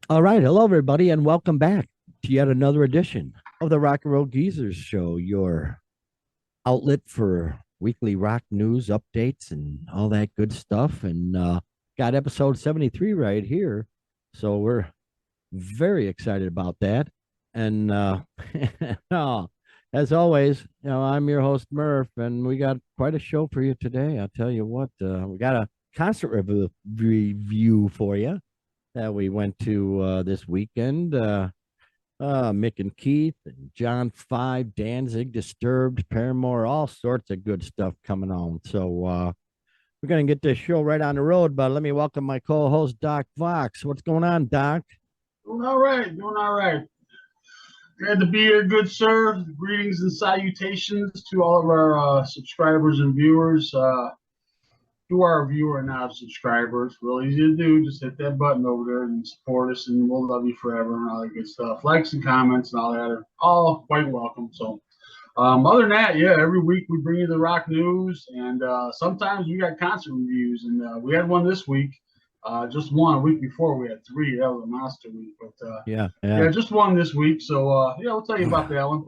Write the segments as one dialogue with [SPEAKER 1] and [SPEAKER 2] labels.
[SPEAKER 1] All right. Hello, everybody, and welcome back to yet another edition of the Rock and Roll Geezers Show, your outlet for weekly rock news updates and all that good stuff. And got episode 73 right here. So we're very excited about that. And oh, as always, I'm your host, Murph, and we got quite a show for you today. I'll tell you what, we got a concert review for you that we went to this weekend. Mick and Keith and John Five, Danzig, Disturbed, Paramore, all sorts of good stuff coming on. So we're gonna get this show right on the road. But let me welcome my co-host Doc Vox. What's going on, Doc?
[SPEAKER 2] Doing all right, doing all right. Glad to be here, good sir. Greetings and salutations to all of our subscribers and viewers. To our viewer and not subscribers, real easy to do. Just hit that button over there and support us, and we'll love you forever and all that good stuff. Likes and comments and all that are all quite welcome. So, other than that, yeah, every week we bring you the rock news, and sometimes we got concert reviews, and we had one this week. Just one a week before we had three. That was a monster week, but
[SPEAKER 1] Yeah,
[SPEAKER 2] yeah,
[SPEAKER 1] yeah,
[SPEAKER 2] just one this week. So yeah, I'll tell you about that one.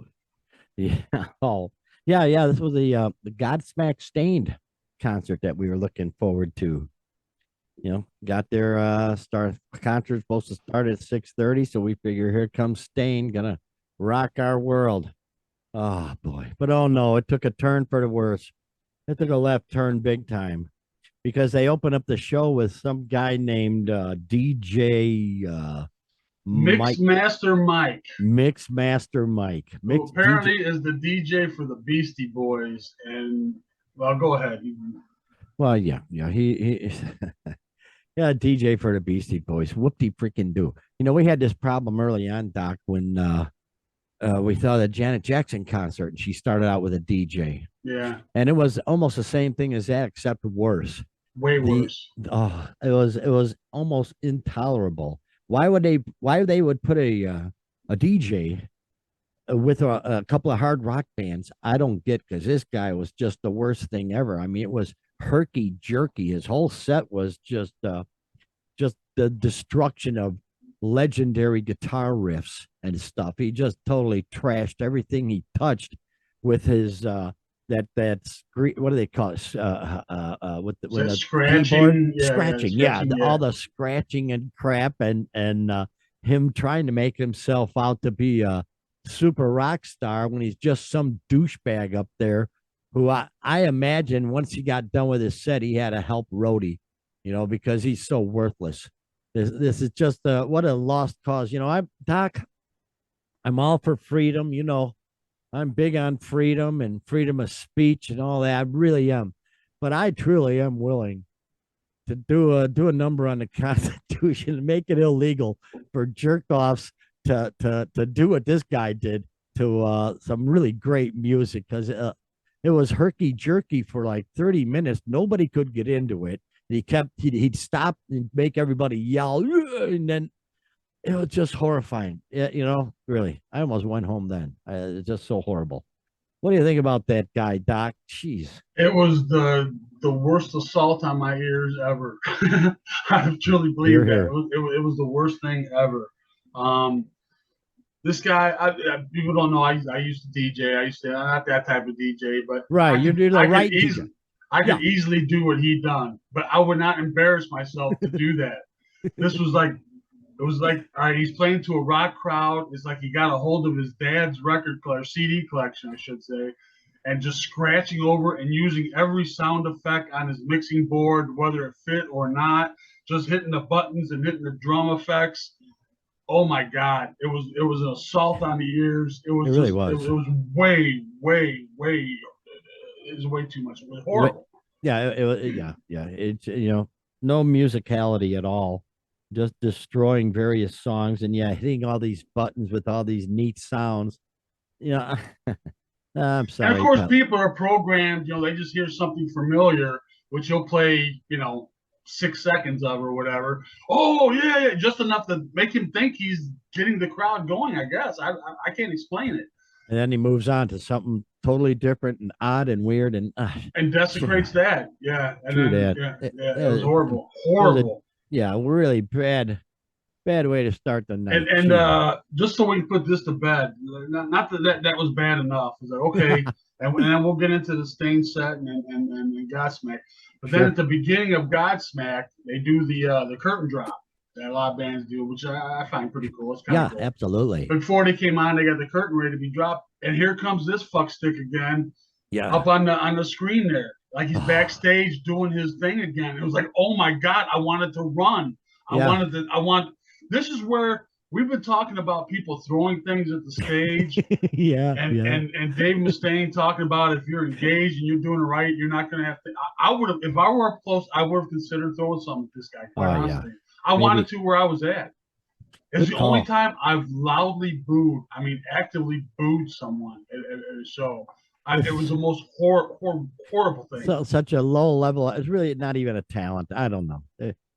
[SPEAKER 1] yeah. Oh, yeah, yeah. This was the Godsmack Stained concert that we were looking forward to. Got their start concert supposed to start at 6:30, so we figure here comes Stain, gonna rock our world. Oh boy. But oh no, it took a turn for the worse. It took a left turn big time because they opened up the show with some guy named DJ
[SPEAKER 2] Mix
[SPEAKER 1] Mike
[SPEAKER 2] Master Mike,
[SPEAKER 1] Mix Master Mike.
[SPEAKER 2] who
[SPEAKER 1] Mix DJ.
[SPEAKER 2] apparently is the DJ for the Beastie Boys. And well, go ahead.
[SPEAKER 1] Well, yeah, yeah. He yeah, DJ for the Beastie Boys. Whoop-de freaking do. We had this problem early on, Doc, when we saw the Janet Jackson concert and she started out with a DJ.
[SPEAKER 2] Yeah,
[SPEAKER 1] And it was almost the same thing as that, except worse.
[SPEAKER 2] way
[SPEAKER 1] The
[SPEAKER 2] worse.
[SPEAKER 1] it was almost intolerable. Why they would put a DJ with a couple of hard rock bands? I don't get, because this guy was just the worst thing ever. I mean, it was herky jerky. His whole set was just the destruction of legendary guitar riffs and stuff. He just totally trashed everything he touched with his what do they call it?
[SPEAKER 2] Is
[SPEAKER 1] With
[SPEAKER 2] that
[SPEAKER 1] a keyboard
[SPEAKER 2] scratching? Yeah, yeah,
[SPEAKER 1] scratching. Yeah,
[SPEAKER 2] scratching.
[SPEAKER 1] all
[SPEAKER 2] Yeah.
[SPEAKER 1] the scratching and crap, and him trying to make himself out to be a super rock star when he's just some douchebag up there who I imagine once he got done with his set, he had a help roadie, because he's so worthless. This is just what a lost cause. I'm Doc. I'm all for freedom. I'm big on freedom and freedom of speech and all that. I really am, but I truly am willing to do a number on the Constitution and make it illegal for jerk offs to do what this guy did to some really great music, because it was herky jerky for like 30 minutes. Nobody could get into it. He'd stop and make everybody yell, and then it was just horrifying. Yeah, really. I almost went home then. It's just so horrible. What do you think about that guy, Doc? Jeez.
[SPEAKER 2] It was the worst assault on my ears ever. I truly
[SPEAKER 1] Here,
[SPEAKER 2] believe that
[SPEAKER 1] here.
[SPEAKER 2] it was the worst thing ever. Um, this guy, people don't know. I used to DJ. I used to not that type of DJ, but
[SPEAKER 1] Right.
[SPEAKER 2] I
[SPEAKER 1] You're
[SPEAKER 2] could
[SPEAKER 1] doing the
[SPEAKER 2] I could
[SPEAKER 1] right DJ.
[SPEAKER 2] easily I
[SPEAKER 1] Yeah.
[SPEAKER 2] could easily do what he done, but I would not embarrass myself to do that. This was like it was like, all right, he's playing to a rock crowd. It's like he got a hold of his dad's record collection, CD collection, I should say, and just scratching over and using every sound effect on his mixing board, whether it fit or not, just hitting the buttons and hitting the drum effects. Oh my God, it was an assault on the ears. It
[SPEAKER 1] It
[SPEAKER 2] was
[SPEAKER 1] really
[SPEAKER 2] just it,
[SPEAKER 1] was.
[SPEAKER 2] it was way it was way too much. It was
[SPEAKER 1] Wait,
[SPEAKER 2] horrible.
[SPEAKER 1] yeah. Yeah. Yeah. It's no musicality at all. Just destroying various songs, and yeah, hitting all these buttons with all these neat sounds. Yeah. I'm
[SPEAKER 2] And of
[SPEAKER 1] sorry,
[SPEAKER 2] course,
[SPEAKER 1] pal.
[SPEAKER 2] people are programmed. They just hear something familiar, which you'll play, 6 seconds of or whatever. Oh yeah, yeah, just enough to make him think he's getting the crowd going. I guess I can't explain it.
[SPEAKER 1] And then he moves on to something totally different and odd and weird and
[SPEAKER 2] And
[SPEAKER 1] true,
[SPEAKER 2] desecrates that. Yeah, and
[SPEAKER 1] true
[SPEAKER 2] then
[SPEAKER 1] that.
[SPEAKER 2] yeah,
[SPEAKER 1] It,
[SPEAKER 2] yeah, it was
[SPEAKER 1] it,
[SPEAKER 2] horrible,
[SPEAKER 1] it was a
[SPEAKER 2] horrible.
[SPEAKER 1] yeah, really bad bad way to start the night.
[SPEAKER 2] And
[SPEAKER 1] Gee.
[SPEAKER 2] just so we can put this to bed, not that was bad enough. It's like okay, and then we'll get into the Stain set and Godsmack. But then
[SPEAKER 1] Sure.
[SPEAKER 2] at the beginning of Godsmack, they do the curtain drop that a lot of bands do, which I find pretty cool. It's kind of
[SPEAKER 1] Yeah,
[SPEAKER 2] cool.
[SPEAKER 1] absolutely.
[SPEAKER 2] Before they came on, they got the curtain ready to be dropped, and here comes this fuckstick again
[SPEAKER 1] Yeah.
[SPEAKER 2] up on the screen there, like he's backstage doing his thing again. It was like, oh my god, I wanted to run.
[SPEAKER 1] Yeah.
[SPEAKER 2] I want. This is where we've been talking about people throwing things at the stage,
[SPEAKER 1] Yeah. Yeah.
[SPEAKER 2] and Dave Mustaine talking about if you're engaged and you're doing it right, you're not going to have to. I would have, if I were up close, I would have considered throwing something at this guy. Quite
[SPEAKER 1] Oh yeah.
[SPEAKER 2] honestly, I wanted
[SPEAKER 1] Maybe.
[SPEAKER 2] to where I was at. It's
[SPEAKER 1] Good
[SPEAKER 2] the only
[SPEAKER 1] call.
[SPEAKER 2] time I've loudly booed. I mean, actively booed someone at a show. It was the most horrible thing.
[SPEAKER 1] So such a low level. It's really not even a talent. I don't know.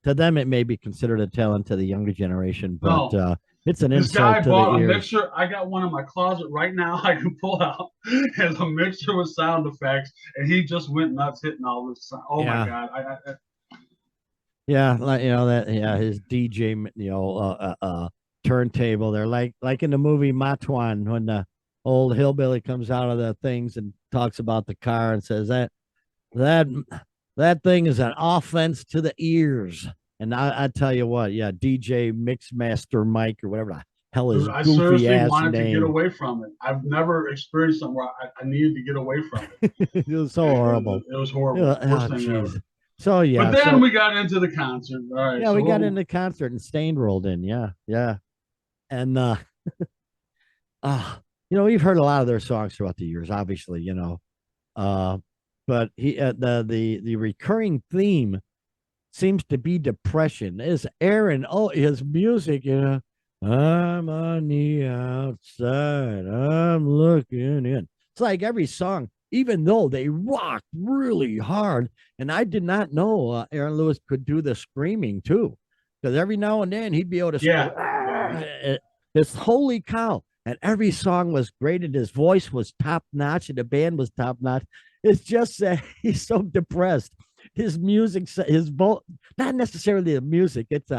[SPEAKER 1] To them, it may be considered a talent to the younger generation, but
[SPEAKER 2] No,
[SPEAKER 1] it's an
[SPEAKER 2] this guy
[SPEAKER 1] insult to the
[SPEAKER 2] bought a
[SPEAKER 1] ears.
[SPEAKER 2] mixer. I got one in my closet right now. I can pull out as a mixer with sound effects, and he just went nuts hitting all this. Oh my
[SPEAKER 1] Yeah.
[SPEAKER 2] god!
[SPEAKER 1] Yeah, like that. Yeah, his DJ, turntable. They're like in the movie Matuan when the old hillbilly comes out of the things and talks about the car and says that that thing is an offense to the ears. And I tell you what, yeah, DJ Mixmaster Mike or whatever the hell his
[SPEAKER 2] Dude, I
[SPEAKER 1] goofy
[SPEAKER 2] seriously
[SPEAKER 1] ass
[SPEAKER 2] wanted to get
[SPEAKER 1] name.
[SPEAKER 2] away from it. I've never experienced something where I needed to get away from it.
[SPEAKER 1] It was so horrible.
[SPEAKER 2] It was horrible.
[SPEAKER 1] Yeah,
[SPEAKER 2] Worst
[SPEAKER 1] oh,
[SPEAKER 2] thing ever.
[SPEAKER 1] jeez. So
[SPEAKER 2] But
[SPEAKER 1] yeah,
[SPEAKER 2] then
[SPEAKER 1] so
[SPEAKER 2] we got into the concert. All right,
[SPEAKER 1] yeah,
[SPEAKER 2] so
[SPEAKER 1] we got into concert and Stain rolled in. Yeah, yeah, and uh, we've heard a lot of their songs throughout the years, obviously, uh, but the recurring theme seems to be depression. Is Aaron? Oh, his music, I'm on the outside. I'm looking in. It's like every song, even though they rock really hard, and I did not know Aaron Lewis could do the screaming too, because every now and then he'd be able to scream.
[SPEAKER 2] yeah.
[SPEAKER 1] It's holy cow. And every song was great, and his voice was top notch, and the band was top notch. It's just that he's so depressed. His music, his vote, not necessarily the music. It's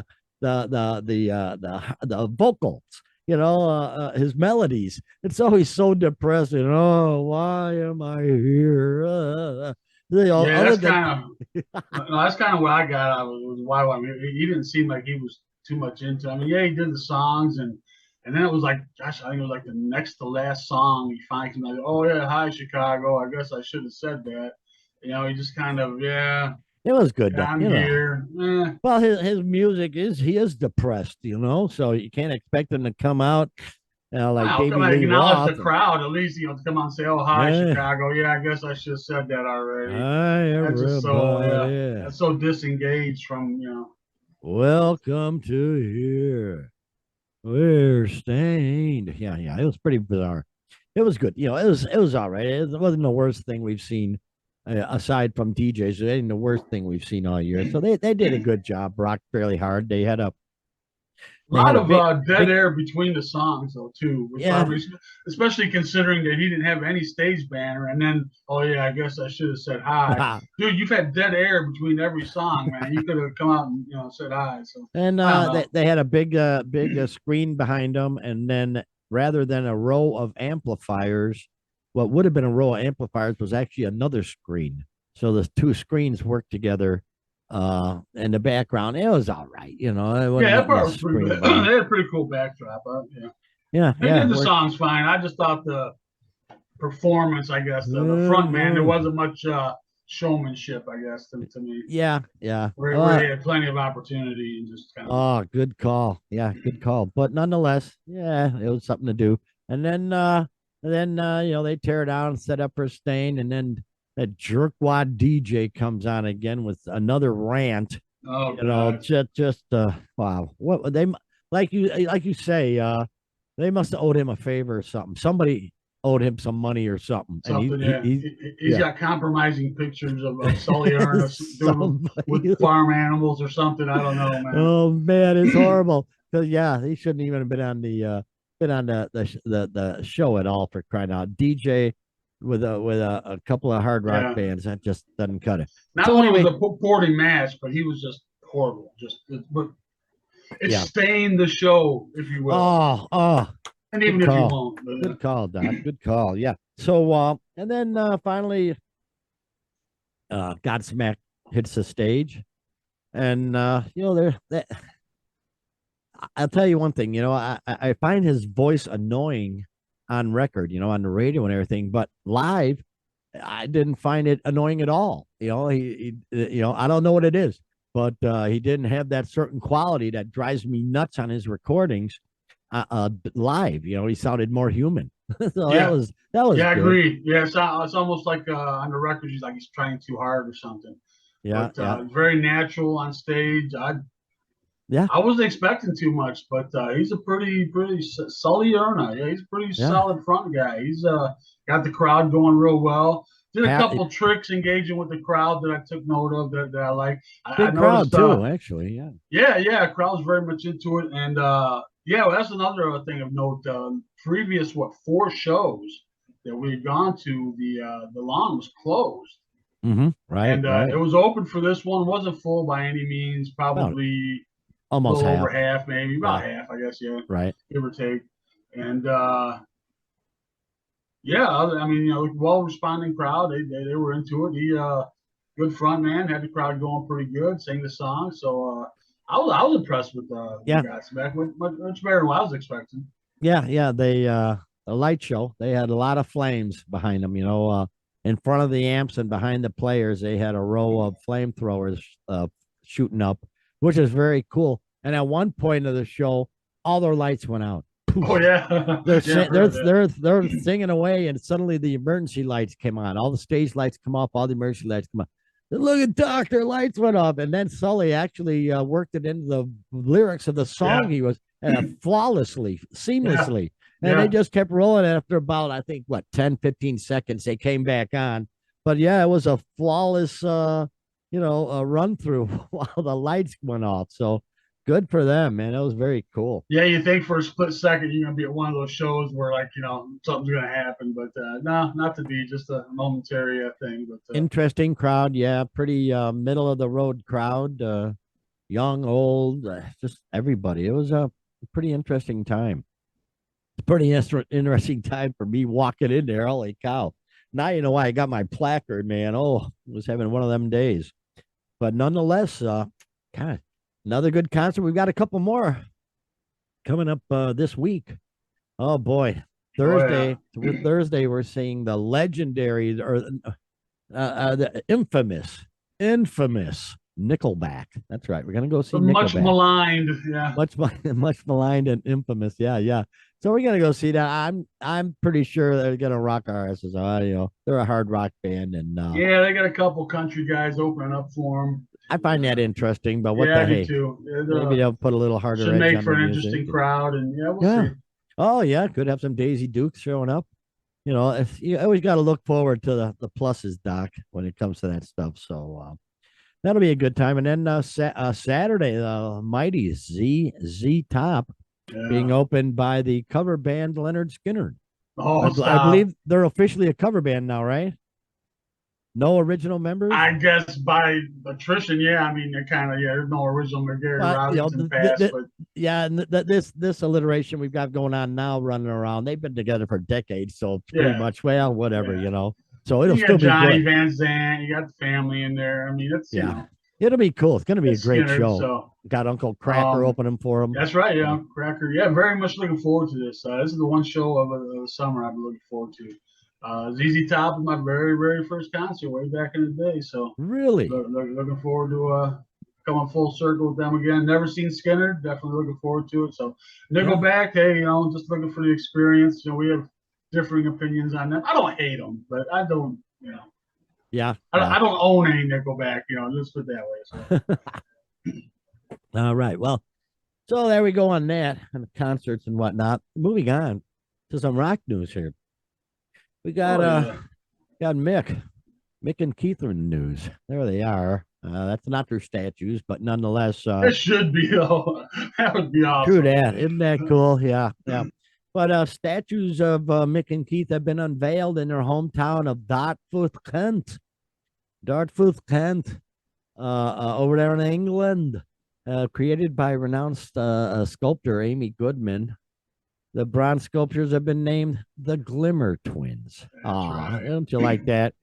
[SPEAKER 1] the vocals. His melodies. It's always so depressing. Oh, why am I here?
[SPEAKER 2] Yeah,
[SPEAKER 1] Other
[SPEAKER 2] that's
[SPEAKER 1] than
[SPEAKER 2] kind of that's kind of what I got out of it. Was why I mean, he didn't seem like he was too much into. I mean, yeah, he did the songs, and then it was like, gosh, I think it was like the next to last song. He finally came like, oh yeah, hi Chicago. I guess I should have said that. He just kind of
[SPEAKER 1] it was good
[SPEAKER 2] yeah,
[SPEAKER 1] though.
[SPEAKER 2] I'm here.
[SPEAKER 1] Well, his music he is depressed, so you can't expect him to come out, like
[SPEAKER 2] Wow, come
[SPEAKER 1] Davy
[SPEAKER 2] on,
[SPEAKER 1] Lee
[SPEAKER 2] acknowledge the
[SPEAKER 1] Roth.
[SPEAKER 2] crowd at least. To come on and say, oh hi
[SPEAKER 1] Yeah,
[SPEAKER 2] Chicago. Yeah, I guess I should have said that already.
[SPEAKER 1] hi
[SPEAKER 2] That's just so
[SPEAKER 1] everybody.
[SPEAKER 2] that's so disengaged from
[SPEAKER 1] Welcome to here. We're stained. Yeah, yeah. It was pretty bizarre. It was good. It was all right. It wasn't the worst thing we've seen, aside from DJs. It ain't the worst thing we've seen all year. So they did a good job. Rocked fairly hard.
[SPEAKER 2] A
[SPEAKER 1] They had
[SPEAKER 2] lot
[SPEAKER 1] a
[SPEAKER 2] of dead
[SPEAKER 1] big
[SPEAKER 2] air between the songs, though, too. Which
[SPEAKER 1] yeah.
[SPEAKER 2] especially considering that he didn't have any stage banner. And then, oh yeah, I guess I should have said hi, dude. You've had dead air between every song, man. You could have come out and said hi. So
[SPEAKER 1] And
[SPEAKER 2] I don't know.
[SPEAKER 1] they had a big screen behind them, and then rather than a row of amplifiers, what would have been a row of amplifiers was actually another screen. So the two screens worked together in the background. It was all right, it wasn't
[SPEAKER 2] Yeah, that
[SPEAKER 1] nothing to
[SPEAKER 2] part was pretty
[SPEAKER 1] scream
[SPEAKER 2] good. They
[SPEAKER 1] about.
[SPEAKER 2] had a pretty cool backdrop. Yeah,
[SPEAKER 1] Yeah,
[SPEAKER 2] they did
[SPEAKER 1] yeah.
[SPEAKER 2] the songs fine. I just thought the performance, I guess, the front man, there wasn't much showmanship, I guess, to me.
[SPEAKER 1] Yeah, yeah.
[SPEAKER 2] Where he had plenty of opportunity and just kind of.
[SPEAKER 1] Oh, good call. Yeah, good call. But nonetheless, yeah, it was something to do. And then they tear it down and set up for Stain, and then that jerkwad DJ comes on again with another rant.
[SPEAKER 2] Oh, God.
[SPEAKER 1] Just wow. What they like you say, they must have owed him a favor or something. Somebody owed him some money or something.
[SPEAKER 2] Something,
[SPEAKER 1] And
[SPEAKER 2] he's got compromising pictures of Sully Ernest with farm animals or something. I don't know, man.
[SPEAKER 1] Oh man, it's horrible. Because he shouldn't even have been on the show at all, for crying out. DJ with a couple of hard rock bands, that just doesn't cut it.
[SPEAKER 2] Not only was a poorly matched, but he was just horrible. But It's
[SPEAKER 1] Yeah.
[SPEAKER 2] staying the show, if you will,
[SPEAKER 1] Oh,
[SPEAKER 2] and
[SPEAKER 1] good
[SPEAKER 2] even if you
[SPEAKER 1] call.
[SPEAKER 2] won't.
[SPEAKER 1] Good call, Doc. Good call. Yeah. So, and then finally, Godsmack hits the stage, and I'll tell you one thing. I find his voice annoying on record, on the radio and everything, but live, I didn't find it annoying at all. I don't know what it is, but he didn't have that certain quality that drives me nuts on his recordings. Live, he sounded more human. So
[SPEAKER 2] Yeah,
[SPEAKER 1] that was
[SPEAKER 2] yeah, I
[SPEAKER 1] good.
[SPEAKER 2] agree. Yeah, it's almost like on the record, he's like he's trying too hard or something.
[SPEAKER 1] Yeah,
[SPEAKER 2] But
[SPEAKER 1] yeah,
[SPEAKER 2] it's very natural on stage.
[SPEAKER 1] yeah,
[SPEAKER 2] I wasn't expecting too much, but he's a pretty Sully Erna. Yeah, he's a pretty
[SPEAKER 1] yeah.
[SPEAKER 2] solid front guy. He's got the crowd going real well. Did a
[SPEAKER 1] Ha-
[SPEAKER 2] couple tricks engaging with the crowd that I took note of that I like. I
[SPEAKER 1] Big crowd
[SPEAKER 2] noticed,
[SPEAKER 1] too, actually. Yeah.
[SPEAKER 2] yeah, crowd's very much into it, and yeah, well, that's another thing of note. Previous 4 shows that we had gone to, the lawn was closed.
[SPEAKER 1] Mm-hmm. Right,
[SPEAKER 2] And it
[SPEAKER 1] right.
[SPEAKER 2] was open for this one. Wasn't full by any means.
[SPEAKER 1] About
[SPEAKER 2] Probably a
[SPEAKER 1] almost
[SPEAKER 2] little over
[SPEAKER 1] half.
[SPEAKER 2] half, maybe
[SPEAKER 1] Yeah.
[SPEAKER 2] about half, I guess. Yeah,
[SPEAKER 1] Right.
[SPEAKER 2] give or take. And yeah, I mean, well responding crowd. They were into it. He good front man, had the crowd going pretty good. Sang the song, so I was impressed with
[SPEAKER 1] Yeah.
[SPEAKER 2] Godsmack. Much better than what I was expecting.
[SPEAKER 1] Yeah. Yeah. They a light show. They had a lot of flames behind them. In front of the amps and behind the players, they had a row of flamethrowers shooting up, which is very cool. And at one point of the show, all their lights went out.
[SPEAKER 2] Oh
[SPEAKER 1] Poof.
[SPEAKER 2] yeah,
[SPEAKER 1] They're
[SPEAKER 2] yeah,
[SPEAKER 1] sing-
[SPEAKER 2] I've
[SPEAKER 1] they're
[SPEAKER 2] heard that.
[SPEAKER 1] they're singing away, and suddenly the emergency lights came on. All the stage lights come off. All the emergency lights come on. Look at Doc, their lights went off, and then Sully actually worked it into the lyrics of the song.
[SPEAKER 2] Yeah,
[SPEAKER 1] He was flawlessly,
[SPEAKER 2] yeah,
[SPEAKER 1] seamlessly, and they
[SPEAKER 2] yeah.
[SPEAKER 1] just kept rolling. After about, I think, 10, 15 seconds, they came back on. But yeah, it was a flawless, run through while the lights went off. So good for them, man. That was very cool.
[SPEAKER 2] Yeah, you think for a split second you're gonna be at one of those shows where like something's gonna happen, but no, not to be just a momentary thing. But
[SPEAKER 1] Interesting crowd. Yeah, pretty middle of the road crowd. Young, old, just everybody. It was a pretty interesting time. It's a pretty interesting time for me walking in there. Holy cow. Now you know why I got my placard, man. Oh, I was having one of them days. But nonetheless, God, another good concert. We've got a couple more coming up this week. Oh boy.
[SPEAKER 2] oh yeah,
[SPEAKER 1] Thursday, we're seeing the legendary or the infamous Nickelback. That's right. We're gonna go see
[SPEAKER 2] the much
[SPEAKER 1] Nickelback.
[SPEAKER 2] maligned. Yeah,
[SPEAKER 1] Much maligned and infamous. Yeah, yeah. So we're gonna go see that. I'm pretty sure they're gonna rock our asses. They're a hard rock band, and
[SPEAKER 2] yeah, they got a couple country guys opening up for them.
[SPEAKER 1] I find that interesting. But what
[SPEAKER 2] Yeah, I
[SPEAKER 1] the
[SPEAKER 2] do
[SPEAKER 1] hey?
[SPEAKER 2] too. It
[SPEAKER 1] Maybe they'll put a little harder
[SPEAKER 2] should
[SPEAKER 1] edge
[SPEAKER 2] make
[SPEAKER 1] on
[SPEAKER 2] for
[SPEAKER 1] the
[SPEAKER 2] an
[SPEAKER 1] music.
[SPEAKER 2] interesting crowd, and yeah, we'll
[SPEAKER 1] Yeah.
[SPEAKER 2] see.
[SPEAKER 1] Oh yeah, could have some Daisy Dukes showing up. You always got to look forward to the pluses, Doc, when it comes to that stuff. So that'll be a good time. And then Saturday, the mighty Z Top
[SPEAKER 2] Yeah.
[SPEAKER 1] being opened by the cover band Leonard Skinner.
[SPEAKER 2] Oh,
[SPEAKER 1] I
[SPEAKER 2] stop.
[SPEAKER 1] believe they're officially a cover band now, right? No original members.
[SPEAKER 2] I guess by attrition, yeah. I mean, they're kind of yeah. There's no original Gary
[SPEAKER 1] But
[SPEAKER 2] Robinson pass, but
[SPEAKER 1] yeah, and this alliteration we've got going on now, running around. They've been together for decades, so it's pretty
[SPEAKER 2] yeah,
[SPEAKER 1] much whatever,
[SPEAKER 2] yeah.
[SPEAKER 1] So it'll
[SPEAKER 2] You got
[SPEAKER 1] still be
[SPEAKER 2] Johnny
[SPEAKER 1] good.
[SPEAKER 2] Van Zant, you got the family in there. I mean, it's
[SPEAKER 1] Yeah, it'll be cool. It's going to be a
[SPEAKER 2] it's
[SPEAKER 1] great
[SPEAKER 2] Skinner.
[SPEAKER 1] show.
[SPEAKER 2] So
[SPEAKER 1] Got Uncle Cracker opening for them.
[SPEAKER 2] that's right, yeah, Cracker. Yeah, very much looking forward to this. This is the one show of the summer I've been looking forward to. ZZ Top is my very first concert way back in the day. So
[SPEAKER 1] Really?
[SPEAKER 2] looking forward to coming full circle with them again. Never seen Skinner. Definitely looking forward to it. So Nickelback, hey, just looking for the experience. We have differing opinions on them. I don't hate them, but I don't,
[SPEAKER 1] Yeah.
[SPEAKER 2] I don't own any Nickelback. Let's put it that way. So.
[SPEAKER 1] All right. Well, so there we go on that, and the concerts and whatnot. Moving on to some rock news here. We got got Mick and Keith are in the news. There they are. That's not their statues, but nonetheless,
[SPEAKER 2] It should be though. That would be awesome.
[SPEAKER 1] true that. Isn't that cool? Yeah, yeah. But statues of Mick and Keith have been unveiled in their hometown of Dartmouth, Kent. Over there in England. created by renowned sculptor Amy Goodman. The bronze sculptures have been named the Glimmer Twins.
[SPEAKER 2] That's
[SPEAKER 1] Ah,
[SPEAKER 2] right.
[SPEAKER 1] don't you like that?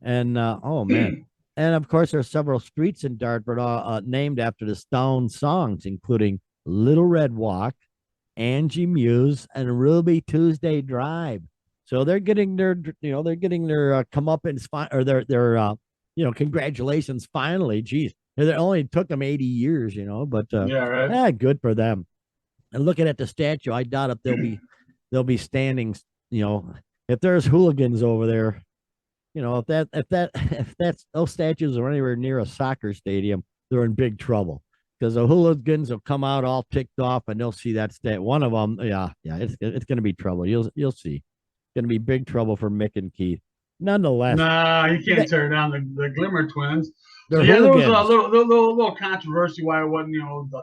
[SPEAKER 1] And oh man, and of course there are several streets in Dartford named after the Stone songs, including Little Red Walk, Angie Muse, and Ruby Tuesday Drive. So they're getting they're getting their comeuppance, or congratulations finally. Geez, it only took them 80 years, but
[SPEAKER 2] Yeah, right.
[SPEAKER 1] yeah, good for them. And looking at the statue, I doubt if they'll be standing. You know, if there's hooligans over there, if that's those statues are anywhere near a soccer stadium, they're in big trouble because the hooligans will come out all ticked off and they'll see that stat. One of them, yeah, it's going to be trouble. You'll see. It's going to be big trouble for Mick and Keith. Nonetheless,
[SPEAKER 2] Nah, you can't
[SPEAKER 1] they,
[SPEAKER 2] tear down the Glimmer Twins. So
[SPEAKER 1] they're
[SPEAKER 2] yeah, there was a
[SPEAKER 1] hooligans.
[SPEAKER 2] little controversy why it wasn't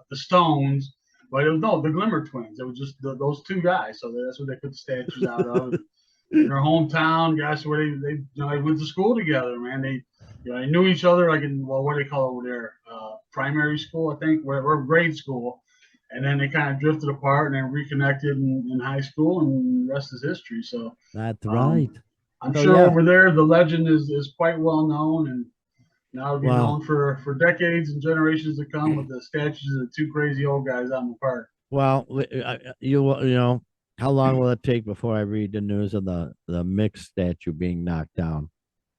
[SPEAKER 2] the Stones, but it was no the Glimmer Twins. It was just those two guys. So that's what they put the statues out of in their hometown. Guys, where they went to school together, man. They knew each other like in what do they call it over there, primary school, I think, or grade school. And then they kind of drifted apart and then reconnected in high school, and the rest is history. So
[SPEAKER 1] That's right.
[SPEAKER 2] um, I'm
[SPEAKER 1] So
[SPEAKER 2] sure
[SPEAKER 1] yeah,
[SPEAKER 2] over there the legend is quite well known, and now it'll be
[SPEAKER 1] well,
[SPEAKER 2] known for decades and generations to come with the statues of the two crazy old guys out in the park.
[SPEAKER 1] well, how long will it take before I read the news of the mixed statue being knocked down?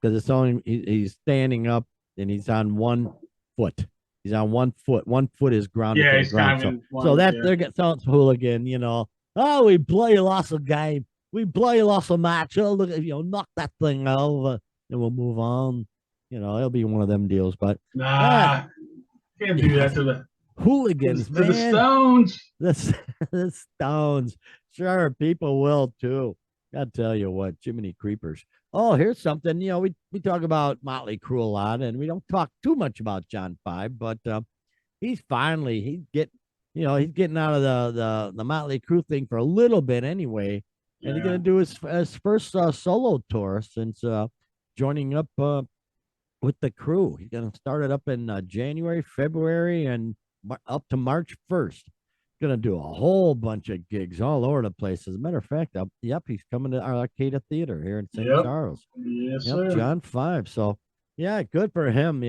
[SPEAKER 1] Because it's only he's standing up and he's on one foot. He's on one foot. One foot is grounded
[SPEAKER 2] Yeah,
[SPEAKER 1] to the
[SPEAKER 2] he's
[SPEAKER 1] ground.
[SPEAKER 2] kind of
[SPEAKER 1] So
[SPEAKER 2] in
[SPEAKER 1] so
[SPEAKER 2] one.
[SPEAKER 1] that
[SPEAKER 2] Yeah,
[SPEAKER 1] they're getting so it's hooligan. Oh, we bloody lost a game. We bloody lost a match. Oh, look, knock that thing over, and we'll move on. It'll be one of them deals. But yeah,
[SPEAKER 2] nah, can't do
[SPEAKER 1] yeah,
[SPEAKER 2] that to the
[SPEAKER 1] hooligans,
[SPEAKER 2] to the
[SPEAKER 1] man.
[SPEAKER 2] Stones.
[SPEAKER 1] The, the Stones. Sure, people will too. I tell you what, Jiminy Creepers. Oh, here's something. We talk about Motley Crue a lot, and we don't talk too much about John Five, but he's getting out of the Motley Crue thing for a little bit anyway, and he's
[SPEAKER 2] Yeah,
[SPEAKER 1] gonna do his first solo tour since joining up with the Crew. He's gonna start it up in January, February, and up to March 1st. Gonna do a whole bunch of gigs all over the place. As a matter of fact, yep, he's coming to our Arcata Theater here in St.
[SPEAKER 2] yep,
[SPEAKER 1] Charles.
[SPEAKER 2] yes,
[SPEAKER 1] Yep,
[SPEAKER 2] sir.
[SPEAKER 1] John Five. So, yeah, good for him.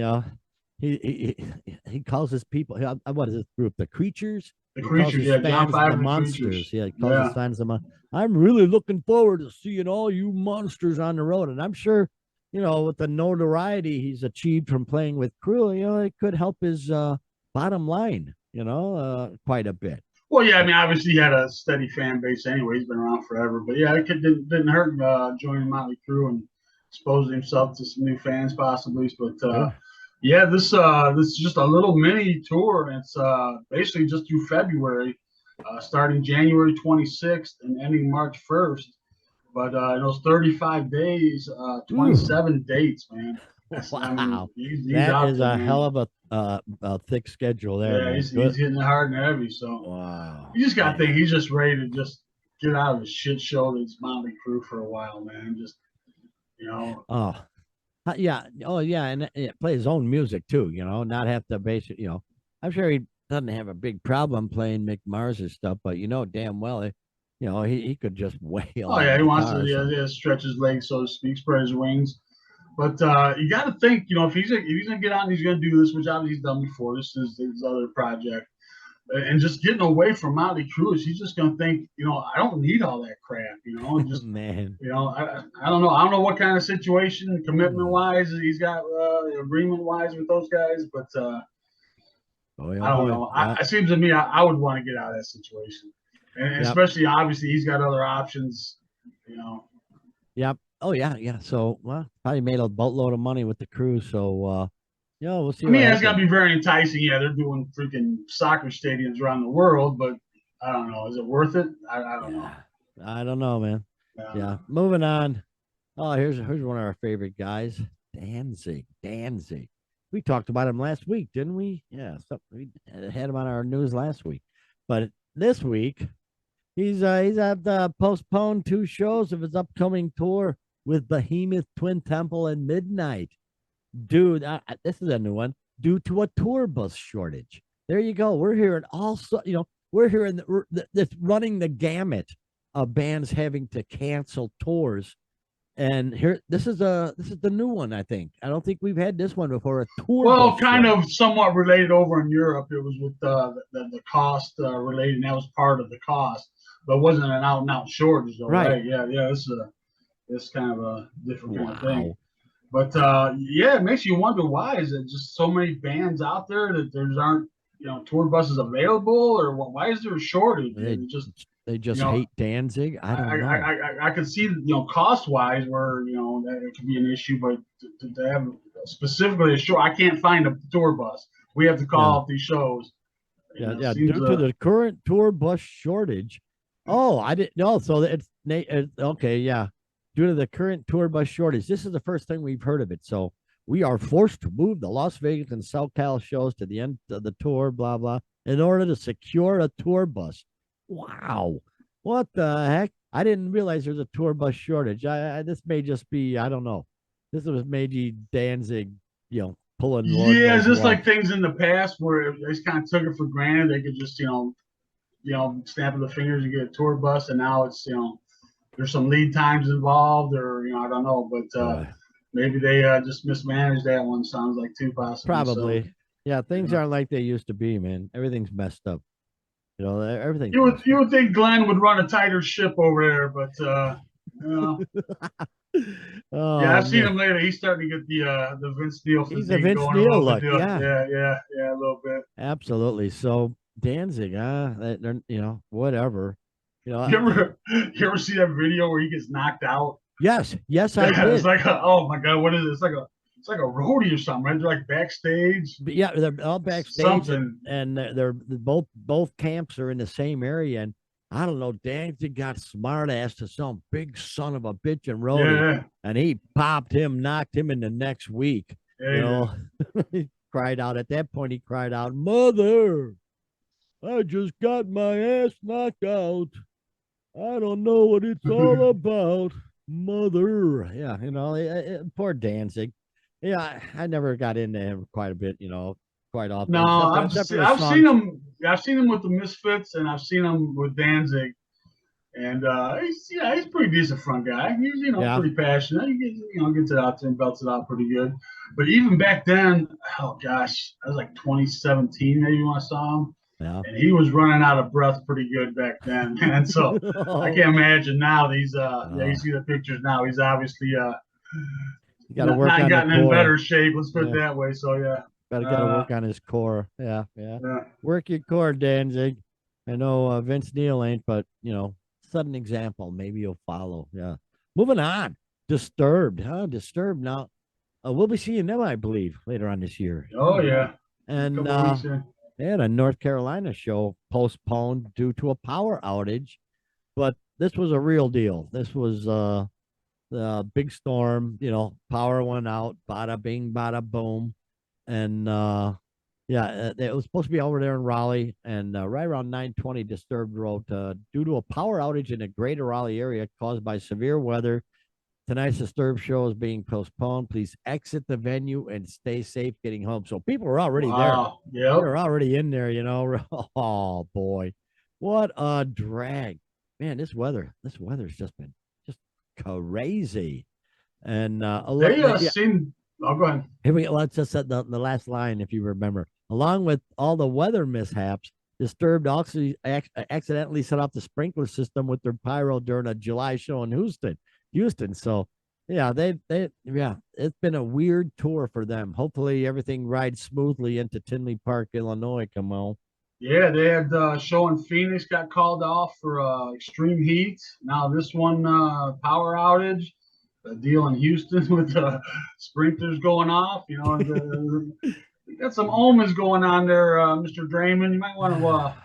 [SPEAKER 1] He calls his people. What is this group? The Creatures.
[SPEAKER 2] The
[SPEAKER 1] He calls
[SPEAKER 2] creatures,
[SPEAKER 1] his
[SPEAKER 2] yeah, John
[SPEAKER 1] fans
[SPEAKER 2] Five
[SPEAKER 1] the
[SPEAKER 2] and the
[SPEAKER 1] monsters.
[SPEAKER 2] creatures.
[SPEAKER 1] Yeah, he calls his
[SPEAKER 2] Yeah,
[SPEAKER 1] fans the I'm really looking forward to seeing all you monsters on the road, and I'm sure, with the notoriety he's achieved from playing with Crew, it could help his bottom line. Quite a bit.
[SPEAKER 2] well, yeah, I
[SPEAKER 1] But
[SPEAKER 2] mean, obviously he had a steady fan base anyway. He's been around forever, but yeah, didn't hurt joining Motley Crue and exposing himself to some new fans possibly. But
[SPEAKER 1] sure.
[SPEAKER 2] yeah, this is just a little mini tour. And it's basically just through February, starting January 26th and ending March 1st. But in those 35 days,
[SPEAKER 1] Ooh,
[SPEAKER 2] 27 dates, man. I mean,
[SPEAKER 1] wow,
[SPEAKER 2] he's
[SPEAKER 1] that
[SPEAKER 2] out
[SPEAKER 1] is
[SPEAKER 2] there,
[SPEAKER 1] a hell
[SPEAKER 2] man.
[SPEAKER 1] of a thick schedule there,
[SPEAKER 2] Yeah,
[SPEAKER 1] man.
[SPEAKER 2] he's
[SPEAKER 1] Good.
[SPEAKER 2] hitting it hard and heavy. So
[SPEAKER 1] Wow,
[SPEAKER 2] you just got to think
[SPEAKER 1] man.
[SPEAKER 2] he's just ready to just get out of the shit show that's Motley Crue for a while, man. Just you know,
[SPEAKER 1] Oh, yeah. Oh, yeah. And play his own music too. Not have to base it. I'm sure he doesn't have a big problem playing Mick Mars's stuff, but damn well, he could just wail
[SPEAKER 2] oh
[SPEAKER 1] on
[SPEAKER 2] yeah,
[SPEAKER 1] the
[SPEAKER 2] he wants to
[SPEAKER 1] guitar. So
[SPEAKER 2] yeah, stretch his legs, so to speak, spread his wings. But you got to think, if he's gonna get out and he's gonna do this, which obviously he's done before. This is his other project, and just getting away from Motley Crue, he's just gonna think, I don't need all that crap, and just
[SPEAKER 1] man.
[SPEAKER 2] I don't know. I don't know what kind of situation, commitment
[SPEAKER 1] Hmm.
[SPEAKER 2] wise, he's got agreement wise with those guys, but
[SPEAKER 1] Boy, oh
[SPEAKER 2] I don't
[SPEAKER 1] boy.
[SPEAKER 2] know.
[SPEAKER 1] Yeah.
[SPEAKER 2] It seems to me I would want to get out of that situation, and
[SPEAKER 1] Yep.
[SPEAKER 2] especially obviously he's got other options. You know,
[SPEAKER 1] Yep. Oh yeah. Yeah. So probably made a boatload of money with the cruise. So we'll see
[SPEAKER 2] I
[SPEAKER 1] what
[SPEAKER 2] mean, it's got to
[SPEAKER 1] happens.
[SPEAKER 2] be very enticing. Yeah, they're doing freaking soccer stadiums around the world, but I don't know. Is it worth it? I don't know.
[SPEAKER 1] Yeah. I don't know, man.
[SPEAKER 2] I don't
[SPEAKER 1] Yeah.
[SPEAKER 2] know.
[SPEAKER 1] Moving on. Oh, here's one of our favorite guys, Danzig. Danzig. We talked about him last week, didn't we? Yeah, we had him on our news last week, but this week he's had postponed two shows of his upcoming tour with Behemoth, Twin Temple, and Midnight. Dude, this is a new one. Due to a tour bus shortage. there you go. We're hearing also, we're hearing that's running the gamut of bands having to cancel tours. And here, this is the new one. I think. I don't think we've had this one before. A tour bus
[SPEAKER 2] Well, kind
[SPEAKER 1] show.
[SPEAKER 2] of somewhat related over in Europe. It was with the cost related, and that was part of the cost, but it wasn't an out and out shortage, though,
[SPEAKER 1] Right.
[SPEAKER 2] right? Yeah, yeah. It's kind of a different kind of thing.
[SPEAKER 1] Wow.
[SPEAKER 2] But yeah, it makes you wonder why is it just so many bands out there that there aren't tour buses available, or why is there a shortage?
[SPEAKER 1] They
[SPEAKER 2] It just
[SPEAKER 1] they
[SPEAKER 2] you
[SPEAKER 1] just
[SPEAKER 2] know
[SPEAKER 1] hate Danzig. I
[SPEAKER 2] I
[SPEAKER 1] don't know.
[SPEAKER 2] I could see cost wise where that it could be an issue, but to have specifically a show, I can't find a tour bus. We have to
[SPEAKER 1] Yeah.
[SPEAKER 2] call up these shows.
[SPEAKER 1] Yeah,
[SPEAKER 2] It
[SPEAKER 1] yeah.
[SPEAKER 2] seems
[SPEAKER 1] Due to the current tour bus shortage. Oh, I didn't know. So it's okay. Yeah, due to the current tour bus shortage, this is the first thing we've heard of it. So we are forced to move the Las Vegas and SoCal shows to the end of the tour. Blah blah. In order to secure a tour bus. Wow, what the heck? I didn't realize there's a tour bus shortage. This may just be I don't know. This was maybe Danzig, pulling Lord
[SPEAKER 2] yeah, it's
[SPEAKER 1] knows
[SPEAKER 2] just
[SPEAKER 1] what.
[SPEAKER 2] like things in the past where they just kind of took it for granted. They could just snap of the fingers and get a tour bus, and now it's there's some lead times involved, or I don't know, but
[SPEAKER 1] Boy.
[SPEAKER 2] maybe they just mismanaged that one. Sounds like too possibly. So
[SPEAKER 1] Probably. Yeah, things
[SPEAKER 2] yeah.
[SPEAKER 1] aren't like they used to be, man. Everything's messed up. Everything's
[SPEAKER 2] You would
[SPEAKER 1] messed
[SPEAKER 2] you
[SPEAKER 1] up.
[SPEAKER 2] would think Glenn would run a tighter ship over there, but you know, yeah,
[SPEAKER 1] Oh
[SPEAKER 2] I've seen
[SPEAKER 1] man,
[SPEAKER 2] him later. He's starting to get the Vince Neil
[SPEAKER 1] he's a
[SPEAKER 2] physique
[SPEAKER 1] Vince
[SPEAKER 2] going a
[SPEAKER 1] Neil
[SPEAKER 2] little bit.
[SPEAKER 1] look. Yeah,
[SPEAKER 2] Yeah, yeah, yeah, a little bit.
[SPEAKER 1] absolutely. So Danzig, they're whatever. You know,
[SPEAKER 2] You
[SPEAKER 1] I,
[SPEAKER 2] ever you ever see that video where he gets knocked out?
[SPEAKER 1] yes, yes, I
[SPEAKER 2] Yeah, it's
[SPEAKER 1] did.
[SPEAKER 2] like oh my god, what is it? It's like a roadie or something, right? They're like backstage,
[SPEAKER 1] But yeah, they're all backstage, and
[SPEAKER 2] something.
[SPEAKER 1] they're both camps are in the same area. And I don't know, Danzig got smart ass to some big son of a bitch and roadie,
[SPEAKER 2] Yeah,
[SPEAKER 1] and he popped him, knocked him in the next week. You
[SPEAKER 2] yeah,
[SPEAKER 1] know, he cried out at that point. He cried out, "Mother, I just got my ass knocked out. I don't know what it's
[SPEAKER 2] yeah.
[SPEAKER 1] all about, Mother." Yeah, poor Danzig. Yeah, I never got into him quite a bit, quite
[SPEAKER 2] No,
[SPEAKER 1] often, except for his
[SPEAKER 2] I've seen
[SPEAKER 1] songs.
[SPEAKER 2] him. I've seen him with the Misfits, and I've seen him with Danzig. And he's a pretty decent front guy. He's
[SPEAKER 1] Yeah,
[SPEAKER 2] pretty passionate. He gets it out there and belts it out pretty good. But even back then, oh gosh, that was like 2017 maybe when I saw him,
[SPEAKER 1] yeah.
[SPEAKER 2] and he was running out of breath pretty good back then, man. So I
[SPEAKER 1] Oh,
[SPEAKER 2] can't imagine now. Yeah, you
[SPEAKER 1] uh,
[SPEAKER 2] see the pictures now. He's obviously
[SPEAKER 1] you got to work
[SPEAKER 2] not
[SPEAKER 1] on the
[SPEAKER 2] gotten in
[SPEAKER 1] core.
[SPEAKER 2] better shape. Let's put it
[SPEAKER 1] Yeah,
[SPEAKER 2] that way. So yeah,
[SPEAKER 1] got to
[SPEAKER 2] uh,
[SPEAKER 1] work on his core. Yeah, yeah.
[SPEAKER 2] yeah.
[SPEAKER 1] Work your core, Danzig. I know Vince Neil ain't, but set an example. Maybe you'll follow. Yeah. Moving on. Disturbed, huh? Disturbed. Now, we'll be seeing them, I believe, later on this year.
[SPEAKER 2] Oh
[SPEAKER 1] Yeah.
[SPEAKER 2] yeah, a
[SPEAKER 1] And
[SPEAKER 2] couple of weeks in.
[SPEAKER 1] they had a North Carolina show postponed due to a power outage, but this was a real deal. This was the big storm. Power went out. Bada bing, bada boom, and yeah, it was supposed to be over there in Raleigh, and right around 9:20, Disturbed wrote, due to a power outage in the greater Raleigh area caused by severe weather, tonight's Disturbed show is being postponed. Please exit the venue and stay safe getting home. So people are already there.
[SPEAKER 2] Wow. Yep.
[SPEAKER 1] They're already in there, Oh boy, what a drag, man! This weather's just been just crazy, and
[SPEAKER 2] They
[SPEAKER 1] yeah.
[SPEAKER 2] seem. Oh, go ahead.
[SPEAKER 1] Here we go. Let's just set the last line, if you remember. Along with all the weather mishaps, Disturbed also accidentally set off the sprinkler system with their pyro during a July show in Houston. So, yeah, yeah, it's been a weird tour for them. Hopefully, everything rides smoothly into Tinley Park, Illinois. Come on.
[SPEAKER 2] Yeah, they had a show in Phoenix got called off for extreme heat. Now this one power outage. A deal in Houston with sprinklers going off. We got some omens going on there, Mr. Draymond. You might want
[SPEAKER 1] How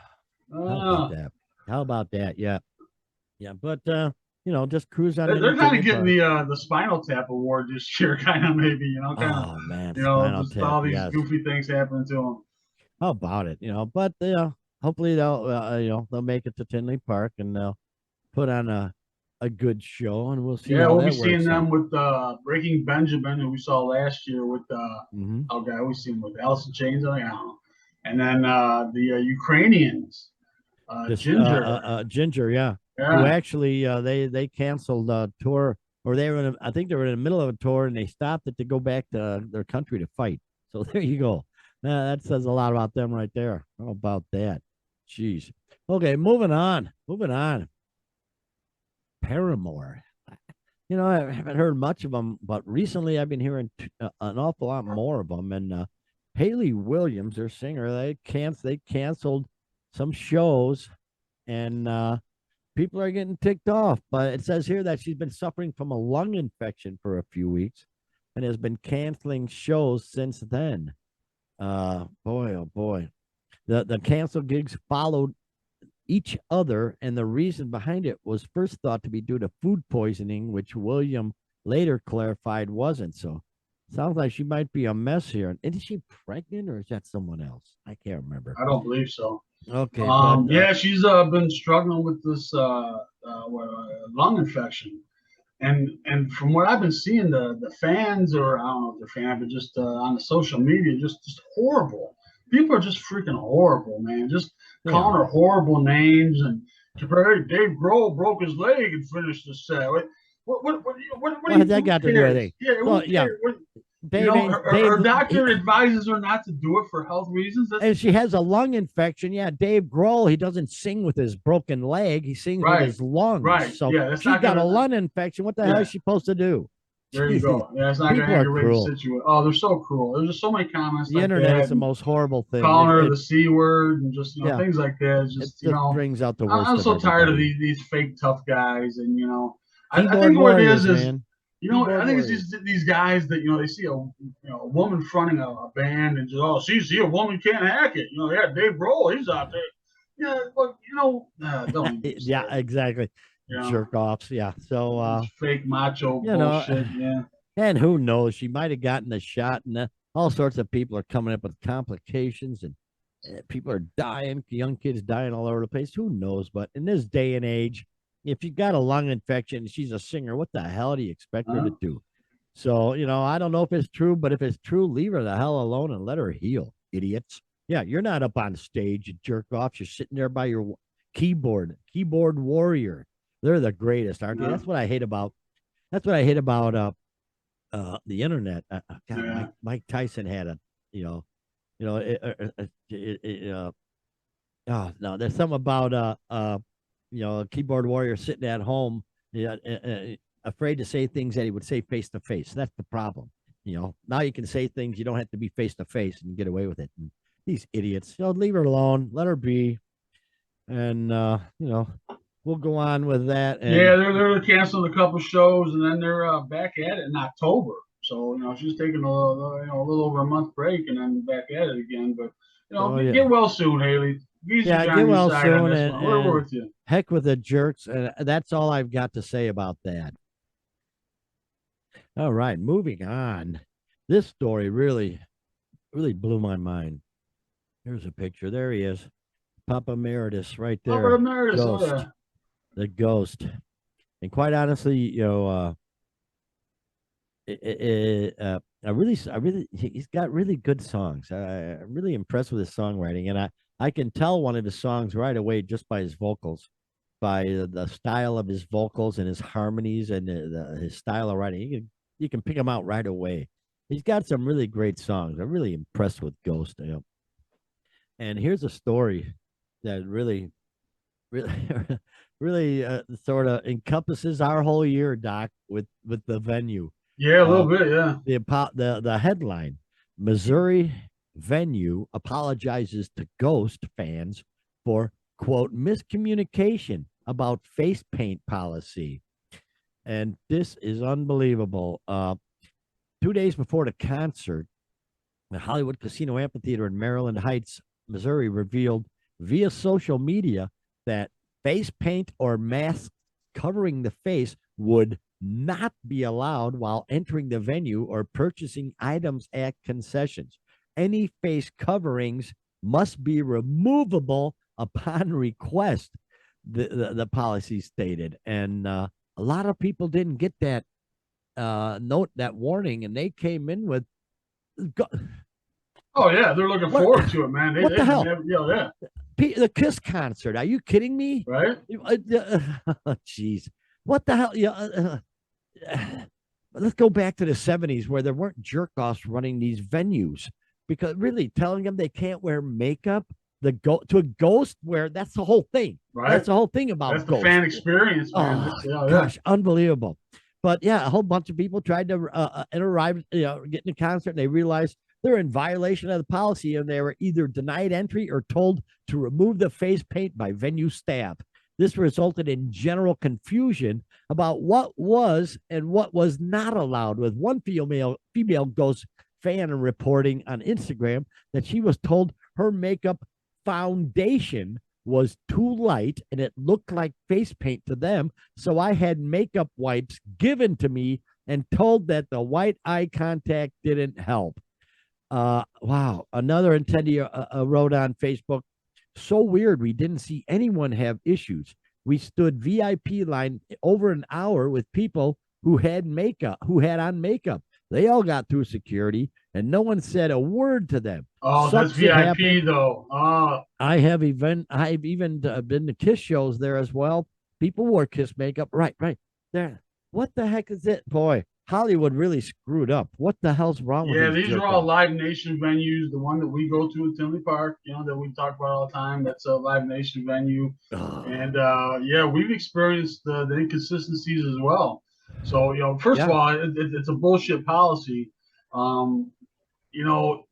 [SPEAKER 1] about
[SPEAKER 2] to.
[SPEAKER 1] that? How about that? Yeah, yeah. But just cruise on into
[SPEAKER 2] They're kind of
[SPEAKER 1] Tinley
[SPEAKER 2] getting
[SPEAKER 1] Park.
[SPEAKER 2] the Spinal Tap award this year, kind of maybe. Kind of
[SPEAKER 1] Oh man, Spinal
[SPEAKER 2] just
[SPEAKER 1] Tap.
[SPEAKER 2] all these
[SPEAKER 1] Yes.
[SPEAKER 2] goofy things happening to them.
[SPEAKER 1] How about it? But hopefully they'll make it to Tinley Park and they'll put on a good show, and we'll see
[SPEAKER 2] Yeah,
[SPEAKER 1] how
[SPEAKER 2] we'll be
[SPEAKER 1] that
[SPEAKER 2] seeing
[SPEAKER 1] works out.
[SPEAKER 2] them with Breaking Benjamin, who we saw last year with
[SPEAKER 1] Hmm.
[SPEAKER 2] oh god, we seen with Alice in Chains. I don't know. and then the Ukrainians,
[SPEAKER 1] This
[SPEAKER 2] Ginger.
[SPEAKER 1] Ginger, yeah, who
[SPEAKER 2] Yeah,
[SPEAKER 1] actually they canceled tour, or they were I think they were in the middle of a tour and they stopped it to go back to their country to fight. So there you go. That says a lot about them right there. How about that? Jeez. Okay, moving on. Moving on. Paramore. I haven't heard much of them, but recently I've been hearing an awful lot more of them. And Haley Williams, their singer, they canceled some shows, and people are getting ticked off. But it says here that she's been suffering from a lung infection for a few weeks, and has been canceling shows since then. Boy, oh boy, the canceled gigs followed each other, and the reason behind it was first thought to be due to food poisoning, which William later clarified wasn't. So, sounds like she might be a mess here. And is she pregnant, or is that someone else? I can't remember.
[SPEAKER 2] I don't believe so.
[SPEAKER 1] Okay, but
[SPEAKER 2] Yeah, she's been struggling with this lung infection, and from what I've been seeing, the fans, or I don't know if they're fans, but just on the social media, just horrible. People are just freaking horrible, man. Just
[SPEAKER 1] they
[SPEAKER 2] calling her
[SPEAKER 1] are.
[SPEAKER 2] horrible names and comparing, Dave Grohl broke his leg and finished the set. What do
[SPEAKER 1] What has
[SPEAKER 2] you,
[SPEAKER 1] that
[SPEAKER 2] who
[SPEAKER 1] got to do with
[SPEAKER 2] cares?
[SPEAKER 1] it?
[SPEAKER 2] Yeah,
[SPEAKER 1] Well,
[SPEAKER 2] who
[SPEAKER 1] yeah,
[SPEAKER 2] cares?
[SPEAKER 1] Dave ain't Dave.
[SPEAKER 2] Her doctor advises her not to do it for health reasons.
[SPEAKER 1] And she has a lung infection. Yeah, Dave Grohl, he doesn't sing with his broken leg. He sings with
[SPEAKER 2] Right,
[SPEAKER 1] his lungs.
[SPEAKER 2] right.
[SPEAKER 1] So
[SPEAKER 2] Yeah, that's
[SPEAKER 1] she's
[SPEAKER 2] not
[SPEAKER 1] got a
[SPEAKER 2] gonna.
[SPEAKER 1] lung infection. What the hell
[SPEAKER 2] Yeah,
[SPEAKER 1] is she supposed to do?
[SPEAKER 2] there you
[SPEAKER 1] Jeez,
[SPEAKER 2] go. Yeah, it's not going to
[SPEAKER 1] people are
[SPEAKER 2] aggravate the
[SPEAKER 1] cruel.
[SPEAKER 2] situation. Oh, they're so cruel. There's just so many comments
[SPEAKER 1] The
[SPEAKER 2] like
[SPEAKER 1] internet is
[SPEAKER 2] that,
[SPEAKER 1] the
[SPEAKER 2] and
[SPEAKER 1] most horrible thing.
[SPEAKER 2] calling her the C word and just
[SPEAKER 1] Yeah,
[SPEAKER 2] things like that. It's
[SPEAKER 1] it
[SPEAKER 2] just
[SPEAKER 1] just brings out the worst
[SPEAKER 2] I'm
[SPEAKER 1] of
[SPEAKER 2] so tired of
[SPEAKER 1] everybody.
[SPEAKER 2] these fake tough guys, and I
[SPEAKER 1] Keyboard
[SPEAKER 2] think what it
[SPEAKER 1] warriors,
[SPEAKER 2] is
[SPEAKER 1] man.
[SPEAKER 2] I
[SPEAKER 1] Keyboard
[SPEAKER 2] think it's
[SPEAKER 1] warriors.
[SPEAKER 2] just these guys that they see a woman fronting a band and just see a woman can't hack it. Yeah, Dave Grohl, he's out there. Yeah, but don't even
[SPEAKER 1] Yeah,
[SPEAKER 2] start.
[SPEAKER 1] exactly.
[SPEAKER 2] You know,
[SPEAKER 1] Jerk offs. Yeah. So
[SPEAKER 2] this fake macho
[SPEAKER 1] you know,
[SPEAKER 2] bullshit. Yeah.
[SPEAKER 1] and who knows? She might have gotten the shot, and all sorts of people are coming up with complications, and people are dying. Young kids dying all over the place. Who knows? But in this day and age, if you got a lung infection and she's a singer, what the hell do you expect her to do? So, I don't know if it's true, but if it's true, leave her the hell alone and let her heal, idiots. Yeah, you're not up on stage, you jerk off. You're sitting there by your keyboard warrior. They're the greatest, aren't they?
[SPEAKER 2] Yeah.
[SPEAKER 1] The internet. God,
[SPEAKER 2] Yeah.
[SPEAKER 1] Mike Tyson had a, you know, oh no, there's something about a keyboard warrior sitting at home, yeah, afraid to say things that he would say face to face. That's the problem. Now you can say things you don't have to be face to face and get away with it. And these idiots, leave her alone, let her be, and we'll go on with that.
[SPEAKER 2] Yeah,
[SPEAKER 1] And
[SPEAKER 2] they're canceling a couple shows, and then they're back at it in October. So she's taking a little over a month break, and then back at it again. But
[SPEAKER 1] oh yeah,
[SPEAKER 2] get well soon, Haley.
[SPEAKER 1] yeah,
[SPEAKER 2] Geezer's
[SPEAKER 1] get
[SPEAKER 2] on your
[SPEAKER 1] well
[SPEAKER 2] side on
[SPEAKER 1] soon,
[SPEAKER 2] this
[SPEAKER 1] and,
[SPEAKER 2] one. We're
[SPEAKER 1] and
[SPEAKER 2] with you.
[SPEAKER 1] heck with the jerks. And that's all I've got to say about that. All right, moving on. This story really, really blew my mind. Here's a picture. There he is. Papa Emeritus right
[SPEAKER 2] Albert
[SPEAKER 1] there.
[SPEAKER 2] Emeritus, oh
[SPEAKER 1] Ghost.
[SPEAKER 2] yeah.
[SPEAKER 1] The ghost. And quite honestly, he's got really good songs. I'm really impressed with his songwriting, and I can tell one of his songs right away just by his vocals, by the style of his vocals and his harmonies and his style of writing. You can pick him out right away. He's got some really great songs. I'm really impressed with Ghost. And here's a story that really, really sort of encompasses our whole year, Doc, with the venue.
[SPEAKER 2] Yeah, a little
[SPEAKER 1] Uh,
[SPEAKER 2] bit, yeah.
[SPEAKER 1] the headline: Missouri venue apologizes to Ghost fans for quote miscommunication about face paint policy, and this is unbelievable. 2 days before the concert, the Hollywood Casino Amphitheater in Maryland Heights, Missouri, revealed via social media that face paint or masks covering the face would not be allowed while entering the venue or purchasing items at concessions. Any face coverings must be removable upon request, the policy stated. And a lot of people didn't get that that warning, and they came in with
[SPEAKER 2] Oh yeah, they're looking
[SPEAKER 1] What
[SPEAKER 2] forward to it, man.
[SPEAKER 1] what the
[SPEAKER 2] They've been
[SPEAKER 1] hell?
[SPEAKER 2] having, yeah,
[SPEAKER 1] The Kiss concert. Are you kidding me?
[SPEAKER 2] right.
[SPEAKER 1] Jeez. What the hell? Yeah. Let's go back to the 70s where there weren't jerk offs running these venues because really telling them they can't wear makeup to a ghost where that's the whole thing.
[SPEAKER 2] Right.
[SPEAKER 1] That's the whole thing
[SPEAKER 2] That's
[SPEAKER 1] about
[SPEAKER 2] the
[SPEAKER 1] ghosts.
[SPEAKER 2] fan experience, man.
[SPEAKER 1] Oh
[SPEAKER 2] That's, yeah, yeah.
[SPEAKER 1] gosh, unbelievable. But yeah, a whole bunch of people tried to arrive, get in the concert, and they realized they're in violation of the policy, and they were either denied entry or told to remove the face paint by venue staff. This resulted in general confusion about what was and what was not allowed, with one female ghost fan reporting on Instagram that she was told her makeup foundation was too light and it looked like face paint to them. So I had makeup wipes given to me and told that the white eye contact didn't help. Wow. Another attendee wrote on Facebook, so weird. We didn't see anyone have issues. We stood VIP line over an hour with people who had on makeup. They all got through security and no one said a word to them.
[SPEAKER 2] Oh, that's
[SPEAKER 1] Sucks it
[SPEAKER 2] VIP
[SPEAKER 1] happened.
[SPEAKER 2] though.
[SPEAKER 1] I've even been to Kiss shows there as well. People wore Kiss makeup. Right, right. There. What the heck is it? Boy, Hollywood really screwed up. What the hell's wrong with
[SPEAKER 2] Yeah,
[SPEAKER 1] these
[SPEAKER 2] these are
[SPEAKER 1] jerk
[SPEAKER 2] all
[SPEAKER 1] offs?
[SPEAKER 2] Live Nation venues. The one that we go to in Tinley Park, that we talk about all the time, that's a Live Nation venue. And yeah, we've experienced the inconsistencies as well. So, first of
[SPEAKER 1] Yeah.
[SPEAKER 2] all, it's a bullshit policy. Um,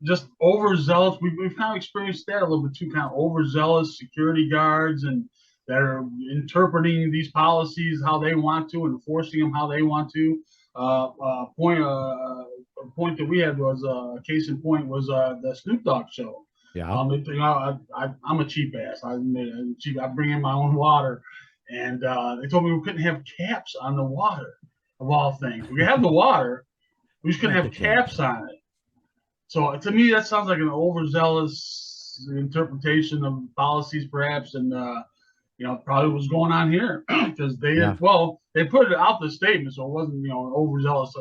[SPEAKER 2] just overzealous. We've kind of experienced that a little bit too, kind of overzealous security guards and that are interpreting these policies how they want to, enforcing them how they want to. A point that we had was case in point was the Snoop Dogg show.
[SPEAKER 1] Yeah.
[SPEAKER 2] I'm a cheap ass. I admit it. I'm cheap. I bring in my own water, and they told me we couldn't have caps on the water. Of all things, we have the water, we just couldn't
[SPEAKER 1] Not the
[SPEAKER 2] have caps
[SPEAKER 1] caps.
[SPEAKER 2] on it. So to me, that sounds like an overzealous interpretation of policies, perhaps, and probably what's going on here because
[SPEAKER 1] Yeah.
[SPEAKER 2] they put it out the statement, so it wasn't overzealous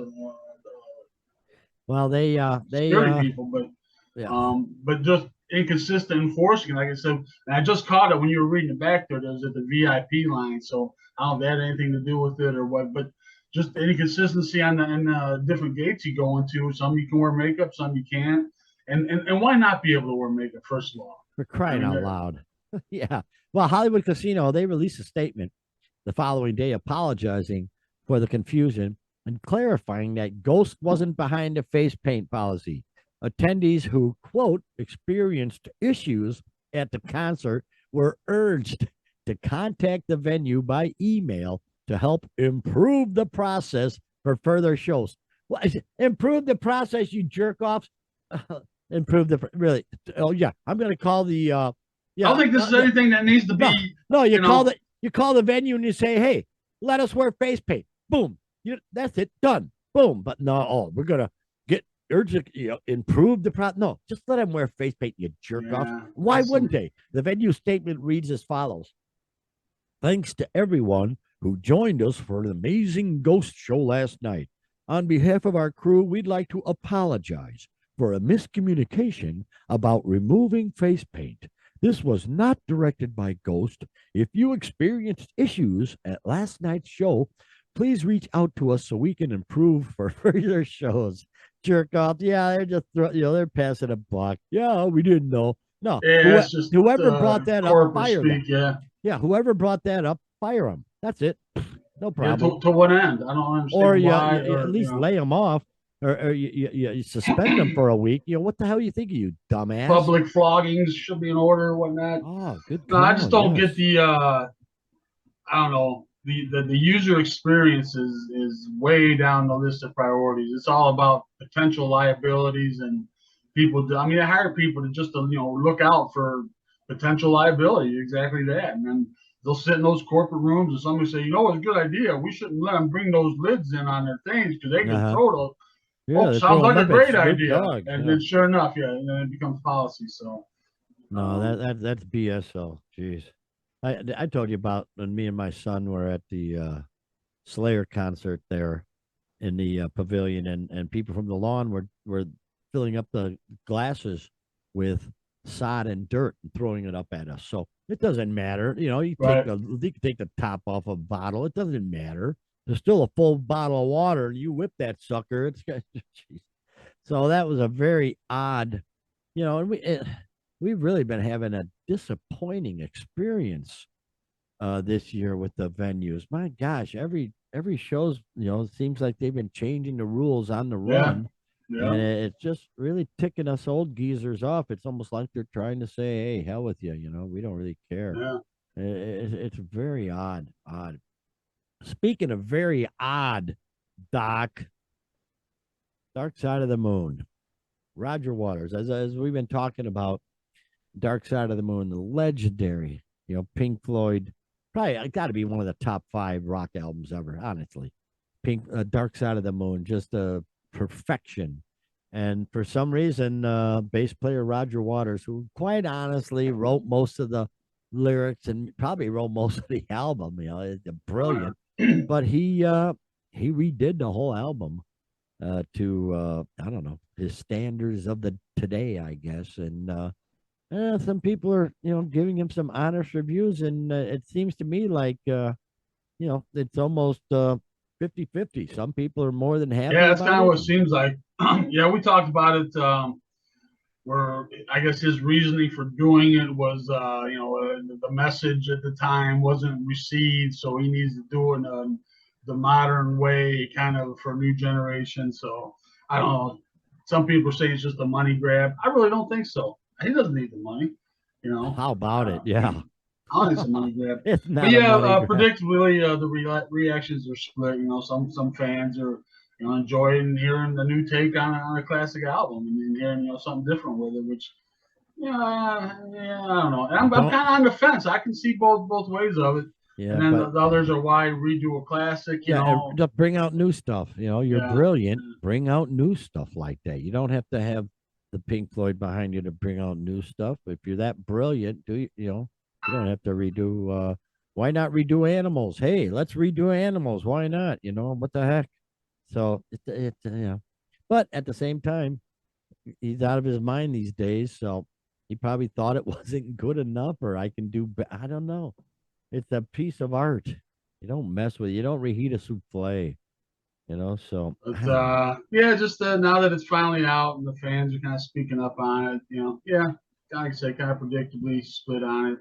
[SPEAKER 1] Well, they
[SPEAKER 2] security people,
[SPEAKER 1] yeah.
[SPEAKER 2] but just inconsistent enforcing. Like I said, and I just caught it when you were reading it back there. That was at the VIP line, so I don't know if that had anything to do with it or what, but just inconsistency on the different gates you go into. Some you can wear makeup, some you can't. And why not be able to wear makeup, first of all?
[SPEAKER 1] For
[SPEAKER 2] I
[SPEAKER 1] crying
[SPEAKER 2] mean,
[SPEAKER 1] out loud. Yeah. Well, Hollywood Casino, they released a statement the following day apologizing for the confusion and clarifying that Ghost wasn't behind the face paint policy. Attendees who, quote, experienced issues at the concert were urged to contact the venue by email to help improve the process for further shows. Well, improve the process, you jerk offs. Improve the really. Oh yeah, I'm gonna call the
[SPEAKER 2] I
[SPEAKER 1] yeah.
[SPEAKER 2] don't think this is anything that needs to
[SPEAKER 1] No,
[SPEAKER 2] be,
[SPEAKER 1] no,
[SPEAKER 2] you know,
[SPEAKER 1] you call the venue and you say, hey, let us wear face paint. Boom. That's it. Done. Boom. But no, we're gonna get urgent, improve the pro. No, just let them wear face paint, you jerk off.
[SPEAKER 2] yeah,
[SPEAKER 1] Why wouldn't they? The venue statement reads as follows. Thanks to everyone who joined us for an amazing ghost show last night. On behalf of our crew, we'd like to apologize for a miscommunication about removing face paint. This was not directed by Ghost. If you experienced issues at last night's show, please reach out to us so we can improve for further shows. Jerk off. Yeah, they're just they're passing a buck. Yeah, we didn't know. No,
[SPEAKER 2] yeah, it's just
[SPEAKER 1] whoever brought that up,
[SPEAKER 2] corporate
[SPEAKER 1] fire them.
[SPEAKER 2] speak. Yeah,
[SPEAKER 1] Yeah, whoever brought that up, fire them. That's it. No
[SPEAKER 2] yeah.
[SPEAKER 1] problem.
[SPEAKER 2] To what end? I don't
[SPEAKER 1] Or
[SPEAKER 2] understand why.
[SPEAKER 1] you at
[SPEAKER 2] Or
[SPEAKER 1] least lay them off, or you suspend them for a week. What the hell you think of you, dumbass?
[SPEAKER 2] public floggings should be in order or whatnot.
[SPEAKER 1] Oh, good
[SPEAKER 2] No, I just
[SPEAKER 1] call.
[SPEAKER 2] don't get
[SPEAKER 1] Yes.
[SPEAKER 2] the. I don't know. The user experience is way down the list of priorities. It's all about potential liabilities and people. I mean, I hire people to just to look out for potential liability. Exactly that, and then they'll sit in those corporate rooms and somebody say, it's a good idea. We shouldn't let them bring those lids in on their things because they can
[SPEAKER 1] Uh-huh.
[SPEAKER 2] throw those.
[SPEAKER 1] Yeah,
[SPEAKER 2] Oh,
[SPEAKER 1] they
[SPEAKER 2] sounds
[SPEAKER 1] throw
[SPEAKER 2] like
[SPEAKER 1] them
[SPEAKER 2] a
[SPEAKER 1] up at
[SPEAKER 2] great
[SPEAKER 1] Snoop
[SPEAKER 2] idea.
[SPEAKER 1] Dogg.
[SPEAKER 2] And
[SPEAKER 1] Yeah.
[SPEAKER 2] then sure enough, yeah, and then it becomes policy. So,
[SPEAKER 1] No, that's BSO. Jeez. I told you about when me and my son were at the Slayer concert there in the pavilion, and people from the lawn were filling up the glasses with sod and dirt and throwing it up at us. So it doesn't matter. You
[SPEAKER 2] Right.
[SPEAKER 1] can take the top off a bottle. It doesn't matter. There's still a full bottle of water, and you whip that sucker. It's geez. So that was a very odd, and we've really been having a disappointing experience this year with the venues. My gosh, every show's it seems like they've been changing the rules on the
[SPEAKER 2] Yeah.
[SPEAKER 1] run,
[SPEAKER 2] Yeah.
[SPEAKER 1] and it's just really ticking us old geezers off. It's almost like they're trying to say, "Hey, hell with you," we don't really care.
[SPEAKER 2] Yeah.
[SPEAKER 1] It's very odd. Odd. Speaking of very odd, Doc, Dark Side of the Moon, Roger Waters, as we've been talking about Dark Side of the Moon, the legendary, Pink Floyd, probably got to be one of the top 5 rock albums ever, honestly. Dark Side of the Moon, just a perfection. And for some reason, bass player Roger Waters, who quite honestly wrote most of the lyrics and probably wrote most of the album, it's brilliant. But he redid the whole album to I don't know, his standards of the today, I guess, and some people are, giving him some honest reviews, and it seems to me like, it's almost 50-50. Some people are more than
[SPEAKER 2] Yeah,
[SPEAKER 1] happy
[SPEAKER 2] that's
[SPEAKER 1] about
[SPEAKER 2] kind of
[SPEAKER 1] it.
[SPEAKER 2] what it seems like. Yeah, we talked about it. Where I guess his reasoning for doing it was, the message at the time wasn't received, so he needs to do it in the modern way, kind of for a new generation. So I don't know. Some people say it's just a money grab. I really don't think so. He doesn't need the money, you know.
[SPEAKER 1] How about it? Yeah.
[SPEAKER 2] I don't think it's a money grab.
[SPEAKER 1] It's
[SPEAKER 2] But
[SPEAKER 1] not a
[SPEAKER 2] yeah,
[SPEAKER 1] money grab.
[SPEAKER 2] predictably, the reactions are split. Some fans are enjoying hearing the new take on a classic album and hearing something different with it, which yeah, I don't know. And I'm
[SPEAKER 1] Don't
[SPEAKER 2] kind of on the fence. I can see both ways of it. And
[SPEAKER 1] Yeah,
[SPEAKER 2] then
[SPEAKER 1] but
[SPEAKER 2] the others are why redo a classic,
[SPEAKER 1] yeah, and just bring out new stuff. You're
[SPEAKER 2] Yeah,
[SPEAKER 1] brilliant. Bring out new stuff like that. You don't have to have the Pink Floyd behind you to bring out new stuff. If you're that brilliant, you don't have to redo. Why not redo Animals? Hey, let's redo Animals. Why not? What the heck? So but at the same time, he's out of his mind these days. So he probably thought it wasn't good enough, or I can do. I don't know. It's a piece of art. You don't mess with it. You don't reheat a souffle. So
[SPEAKER 2] but
[SPEAKER 1] I don't know.
[SPEAKER 2] yeah, just now that it's finally out and the fans are kind of speaking up on it, yeah, like I say, kind of predictably split on it.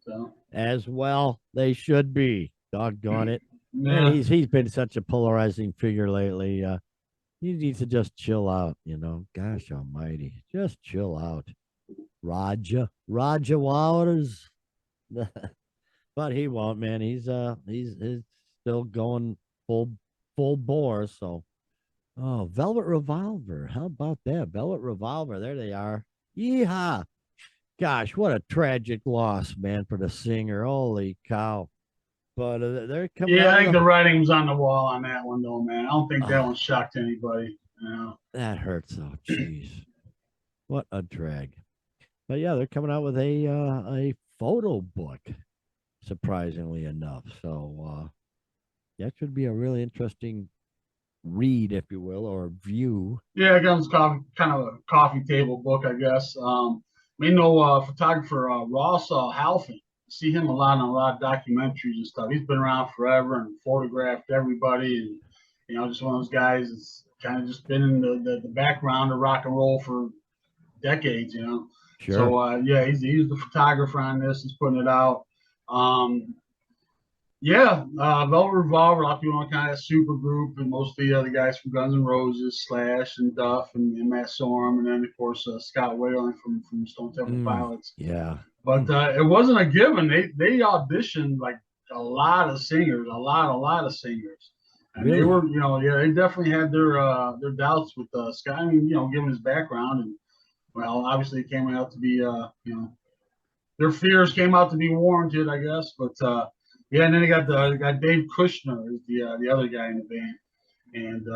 [SPEAKER 2] So
[SPEAKER 1] As well, they should be. Doggone it. And
[SPEAKER 2] yeah,
[SPEAKER 1] he's been such a polarizing figure lately. He needs to just chill out, Gosh almighty. Just chill out. Roger Waters. But he won't, man. He's still going full full bore. So Velvet Revolver. How about that? Velvet Revolver. There they are. Yeehaw. Gosh, what a tragic loss, man, for the singer. Holy cow. But they're coming
[SPEAKER 2] yeah.
[SPEAKER 1] out
[SPEAKER 2] I
[SPEAKER 1] with
[SPEAKER 2] think
[SPEAKER 1] a.
[SPEAKER 2] the writing was on the wall on that one, though, man. I don't think that
[SPEAKER 1] Oh,
[SPEAKER 2] one shocked anybody.
[SPEAKER 1] that hurts. Oh, jeez. What a drag. But yeah, they're coming out with a photo book, surprisingly enough. So that should be a really interesting read, if you will, or view.
[SPEAKER 2] Yeah, it comes kind of a coffee table book, I guess. We know photographer Ross Halfin. See him a lot on a lot of documentaries and stuff. He's been around forever and photographed everybody, and just one of those guys that's kind of just been in the background of rock and roll for decades.
[SPEAKER 1] Sure.
[SPEAKER 2] So yeah, he's the photographer on this. He's putting it out. Um, yeah, Velvet Revolver, a lot of people know kind of super group, and most of the other guys from Guns N' Roses, Slash and Duff, and Matt Sorum, and then of course Scott Whalen from Stone Temple Pilots.
[SPEAKER 1] Yeah.
[SPEAKER 2] But it wasn't a given. They auditioned like a lot of singers, a lot of singers, and they
[SPEAKER 1] Really?
[SPEAKER 2] were, yeah, they definitely had their doubts with Scott. I mean, given his background, and well, obviously it came out to be, their fears came out to be warranted, I guess. But yeah, and then they got Dave Kushner is the other guy in the band, and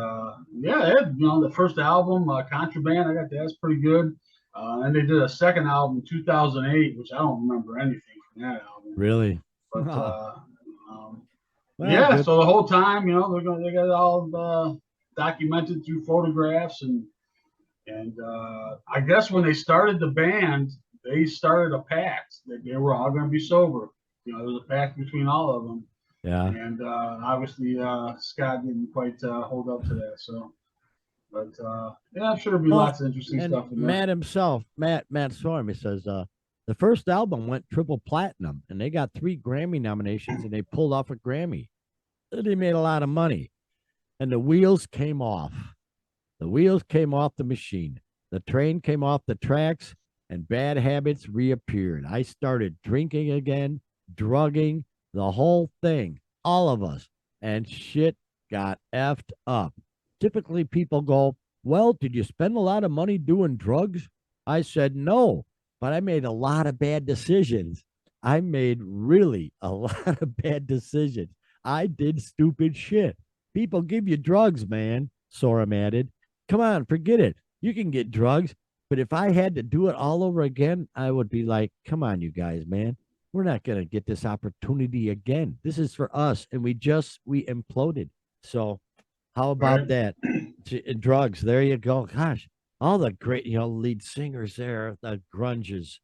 [SPEAKER 2] yeah, they had, the first album, Contraband. I got that's pretty good. And they did a second album in 2008, which I don't remember anything from that album.
[SPEAKER 1] Really?
[SPEAKER 2] But
[SPEAKER 1] Well,
[SPEAKER 2] yeah,
[SPEAKER 1] good.
[SPEAKER 2] so the whole time, they got it all documented through photographs, and And I guess when they started the band, they started a pact that they were all going to be sober. You know, there was a pact between all of them.
[SPEAKER 1] Yeah.
[SPEAKER 2] And obviously, Scott didn't quite hold up to that. So, but yeah, I'm sure there'll be
[SPEAKER 1] Well,
[SPEAKER 2] lots of interesting
[SPEAKER 1] and
[SPEAKER 2] stuff in there.
[SPEAKER 1] Matt himself, Matt Storm, he says the first album went triple platinum, and they got 3 Grammy nominations, and they pulled off a Grammy. And they made a lot of money, and the wheels came off. The wheels came off the machine. The train came off the tracks, and bad habits reappeared. I started drinking again, drugging, the whole thing, all of us, and shit got effed up. Typically, people go, well, did you spend a lot of money doing drugs? I said, no, but I made a lot of bad decisions. I made really a lot of bad decisions. I did stupid shit. People give you drugs, man, Sorum added. Come on, forget it. You can get drugs. But if I had to do it all over again, I would be like, come on, you guys, man. We're not going to get this opportunity again. This is for us. And we imploded. So how about
[SPEAKER 2] Right?
[SPEAKER 1] that? Drugs. There you go. Gosh, all the great, lead singers there, the grunges,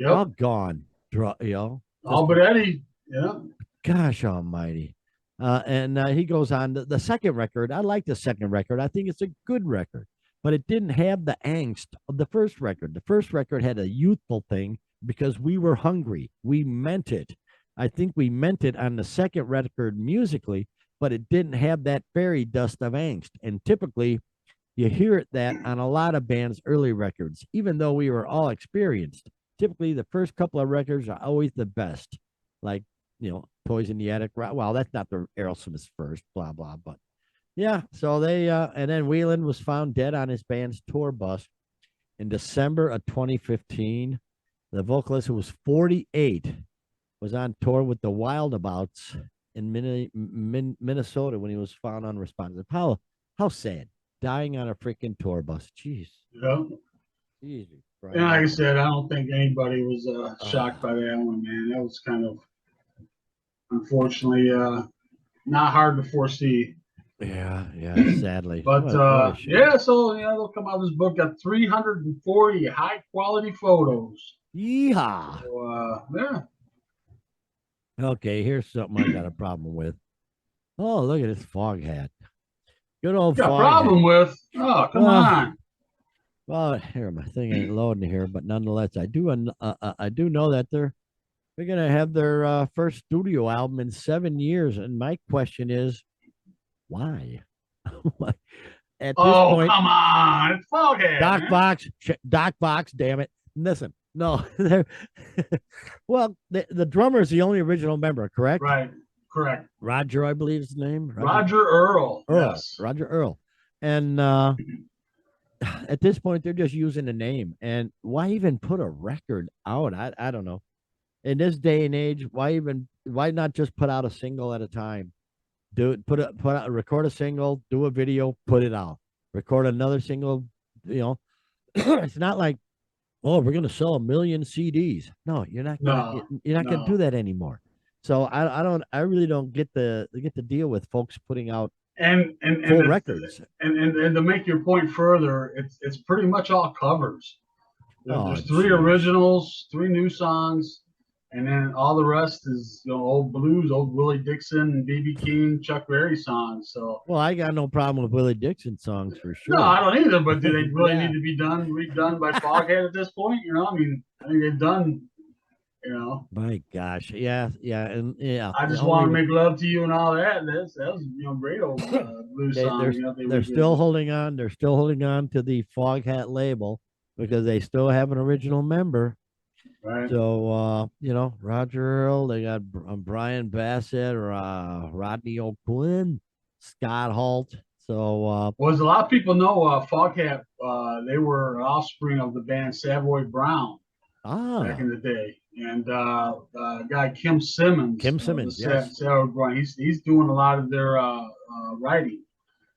[SPEAKER 1] all
[SPEAKER 2] Yep.
[SPEAKER 1] gone.
[SPEAKER 2] All
[SPEAKER 1] Just,
[SPEAKER 2] but Eddie. Yeah.
[SPEAKER 1] gosh almighty. And he goes on the second record. I like the second record. I think it's a good record, but it didn't have the angst of the first record. The first record had a youthful thing because we were hungry. We meant it. I think we meant it on the second record musically, but it didn't have that fairy dust of angst. And typically, you hear it that on a lot of bands' early records, even though we were all experienced. Typically, the first couple of records are always the best, like Toys in the Attic. Well, that's not the Aerosmith's first, blah blah. But yeah, so they and then Whelan was found dead on his band's tour bus in December of 2015. The vocalist, who was 48, was on tour with the Wildabouts in Minnesota when he was found unresponsive. How sad, dying on a freaking tour bus. Jeez,
[SPEAKER 2] Yeah.
[SPEAKER 1] Jesus
[SPEAKER 2] And
[SPEAKER 1] Christ.
[SPEAKER 2] like I said, I don't think anybody was shocked
[SPEAKER 1] Ah,
[SPEAKER 2] by that one, man. That was kind of, unfortunately, not hard to foresee.
[SPEAKER 1] yeah, sadly.
[SPEAKER 2] But
[SPEAKER 1] What a shame.
[SPEAKER 2] yeah, so they'll come out. This book got 340 high quality photos.
[SPEAKER 1] Yeehaw.
[SPEAKER 2] So yeah,
[SPEAKER 1] Okay, here's something I got a problem with. Oh, look at this fog hat. Good old
[SPEAKER 2] got a
[SPEAKER 1] fog hat.
[SPEAKER 2] problem with. Oh, come
[SPEAKER 1] Well,
[SPEAKER 2] on.
[SPEAKER 1] well, here my thing ain't loading here, but nonetheless, I do know that they're gonna have their first studio album in 7 years, and my question is, why? At this
[SPEAKER 2] Oh,
[SPEAKER 1] point,
[SPEAKER 2] come on. It's Foghat,
[SPEAKER 1] Doc
[SPEAKER 2] man.
[SPEAKER 1] Fox, Doc Fox, damn it! Listen, no, well, the drummer is the only original member, correct?
[SPEAKER 2] Right. Correct.
[SPEAKER 1] Roger, I believe is his name.
[SPEAKER 2] Roger Earl.
[SPEAKER 1] Earl,
[SPEAKER 2] Yes.
[SPEAKER 1] Roger Earl, and at this point they're just using the name. And why even put a record out? I don't know. In this day and age, why not just put out a single at a time? Do it, put out, record a single, do a video, put it out. Record another single. It's not like, oh, we're gonna sell 1 million CDs. No,
[SPEAKER 2] No.
[SPEAKER 1] you're not gonna do
[SPEAKER 2] No.
[SPEAKER 1] that anymore. So I really don't get the deal with folks putting out
[SPEAKER 2] And and and
[SPEAKER 1] full
[SPEAKER 2] the,
[SPEAKER 1] records.
[SPEAKER 2] and to make your point further, it's pretty much all covers.
[SPEAKER 1] Oh,
[SPEAKER 2] There's three
[SPEAKER 1] jeez.
[SPEAKER 2] originals, three new songs, and then all the rest is old blues, old Willie Dixon, BB King, Chuck Berry songs. So
[SPEAKER 1] Well, I got no problem with Willie Dixon songs for
[SPEAKER 2] no,
[SPEAKER 1] sure.
[SPEAKER 2] I don't either. But do they really
[SPEAKER 1] Yeah.
[SPEAKER 2] need to be redone by Foghat at this point? I mean, I think they've done.
[SPEAKER 1] My gosh. Yeah, yeah, and yeah.
[SPEAKER 2] I
[SPEAKER 1] The
[SPEAKER 2] just want
[SPEAKER 1] only
[SPEAKER 2] to make love to you and all that. That was great old blues
[SPEAKER 1] they
[SPEAKER 2] song. They
[SPEAKER 1] they're
[SPEAKER 2] redid.
[SPEAKER 1] still holding on. They're still holding on to the Foghat label because they still have an original member.
[SPEAKER 2] Right.
[SPEAKER 1] So Roger Earl, they got Brian Bassett, Rodney O'Quinn, Scott Holt. So
[SPEAKER 2] Well, as a lot of people know, Foghat, they were offspring of the band Savoy Brown back
[SPEAKER 1] ah
[SPEAKER 2] in the day, and guy Kim Simmons,
[SPEAKER 1] Kim
[SPEAKER 2] the
[SPEAKER 1] Simmons, yes.
[SPEAKER 2] Savoy Brown, he's doing a lot of their writing.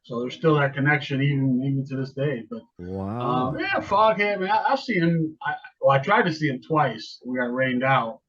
[SPEAKER 2] So there's still that connection even to this day. But
[SPEAKER 1] Wow.
[SPEAKER 2] yeah, Foghat, man, I've seen him. I tried to see him twice. We got rained out.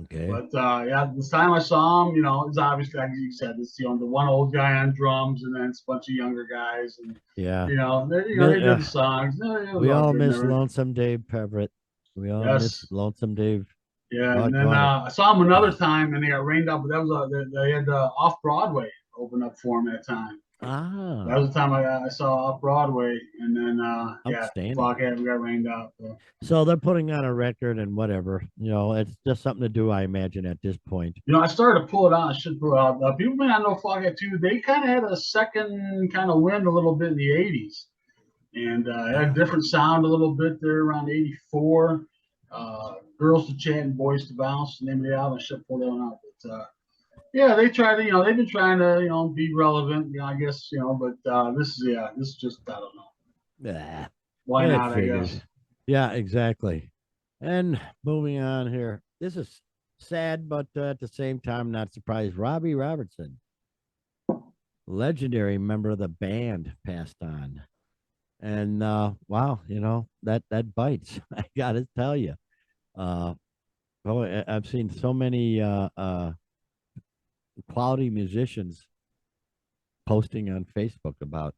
[SPEAKER 1] Okay.
[SPEAKER 2] But yeah, this time I saw him, it's obviously like you said, it's the one old guy on drums, and then it's a bunch of younger guys, and
[SPEAKER 1] Yeah.
[SPEAKER 2] they did the songs. It was
[SPEAKER 1] We
[SPEAKER 2] all
[SPEAKER 1] all
[SPEAKER 2] good and
[SPEAKER 1] miss
[SPEAKER 2] everything.
[SPEAKER 1] Lonesome Dave Everett. We all miss
[SPEAKER 2] Yes,
[SPEAKER 1] Lonesome Dave.
[SPEAKER 2] yeah, and then
[SPEAKER 1] Doggone it.
[SPEAKER 2] I saw him another time, and they got rained out, but that was they had off Broadway open up for him that time. That
[SPEAKER 1] Ah,
[SPEAKER 2] was the time I saw off Broadway, and then yeah,
[SPEAKER 1] outstanding.
[SPEAKER 2] fuck it, we got rained out. So.
[SPEAKER 1] So they're putting on a record and whatever. It's just something to do, I imagine, at this point.
[SPEAKER 2] I started to pull it on. I should pull it out. People may not know Foghat too. They kind of had a second kind of wind a little bit in the '80s, and it had a
[SPEAKER 1] Ah,
[SPEAKER 2] different sound a little bit there around '84. Girls to Chat and Boys to Bounce, the name of the album. I should pull that one out. But yeah, they try to, they've been trying to, be relevant. I guess, but this is just, I don't know.
[SPEAKER 1] yeah,
[SPEAKER 2] Why
[SPEAKER 1] it
[SPEAKER 2] not? I
[SPEAKER 1] figures.
[SPEAKER 2] guess.
[SPEAKER 1] Yeah, exactly. And moving on here. This is sad, but at the same time, not surprised. Robbie Robertson, legendary member of the band, passed on. And wow, that bites. I gotta tell you. Uh, I've seen so many quality musicians posting on Facebook about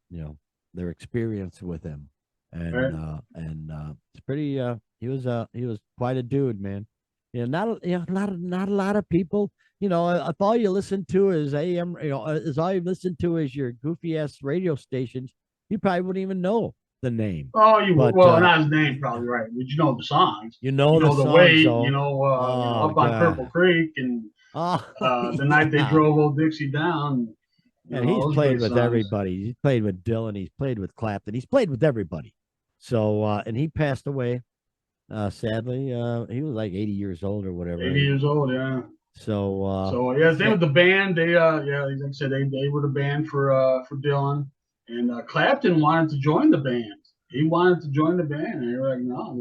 [SPEAKER 1] their experience with him,
[SPEAKER 2] Right?
[SPEAKER 1] and it's pretty. He was quite a dude, man. Not a lot of people. If all you listen to is AM, is all you listen to is your goofy ass radio stations, you probably wouldn't even know the name.
[SPEAKER 2] Oh, you
[SPEAKER 1] But
[SPEAKER 2] well, not his name, probably right, but you know the songs.
[SPEAKER 1] you
[SPEAKER 2] You
[SPEAKER 1] know the
[SPEAKER 2] know the
[SPEAKER 1] songs,
[SPEAKER 2] weight.
[SPEAKER 1] though. Oh
[SPEAKER 2] Up on
[SPEAKER 1] God.
[SPEAKER 2] Purple Creek, and
[SPEAKER 1] Oh
[SPEAKER 2] the night they
[SPEAKER 1] yeah.
[SPEAKER 2] drove Old Dixie down.
[SPEAKER 1] And he's
[SPEAKER 2] Those
[SPEAKER 1] played
[SPEAKER 2] great
[SPEAKER 1] with
[SPEAKER 2] songs.
[SPEAKER 1] everybody. He's played with Dylan. He's played with Clapton. He's played with everybody. So, and he passed away. Sadly, he was like 80 years old or whatever.
[SPEAKER 2] 80 years old, yeah.
[SPEAKER 1] So,
[SPEAKER 2] So yeah, his name
[SPEAKER 1] sa-
[SPEAKER 2] was the band. They yeah, like I said, they were the band for Dylan, and Clapton wanted to join the band. He wanted to join the band, and they were like, no.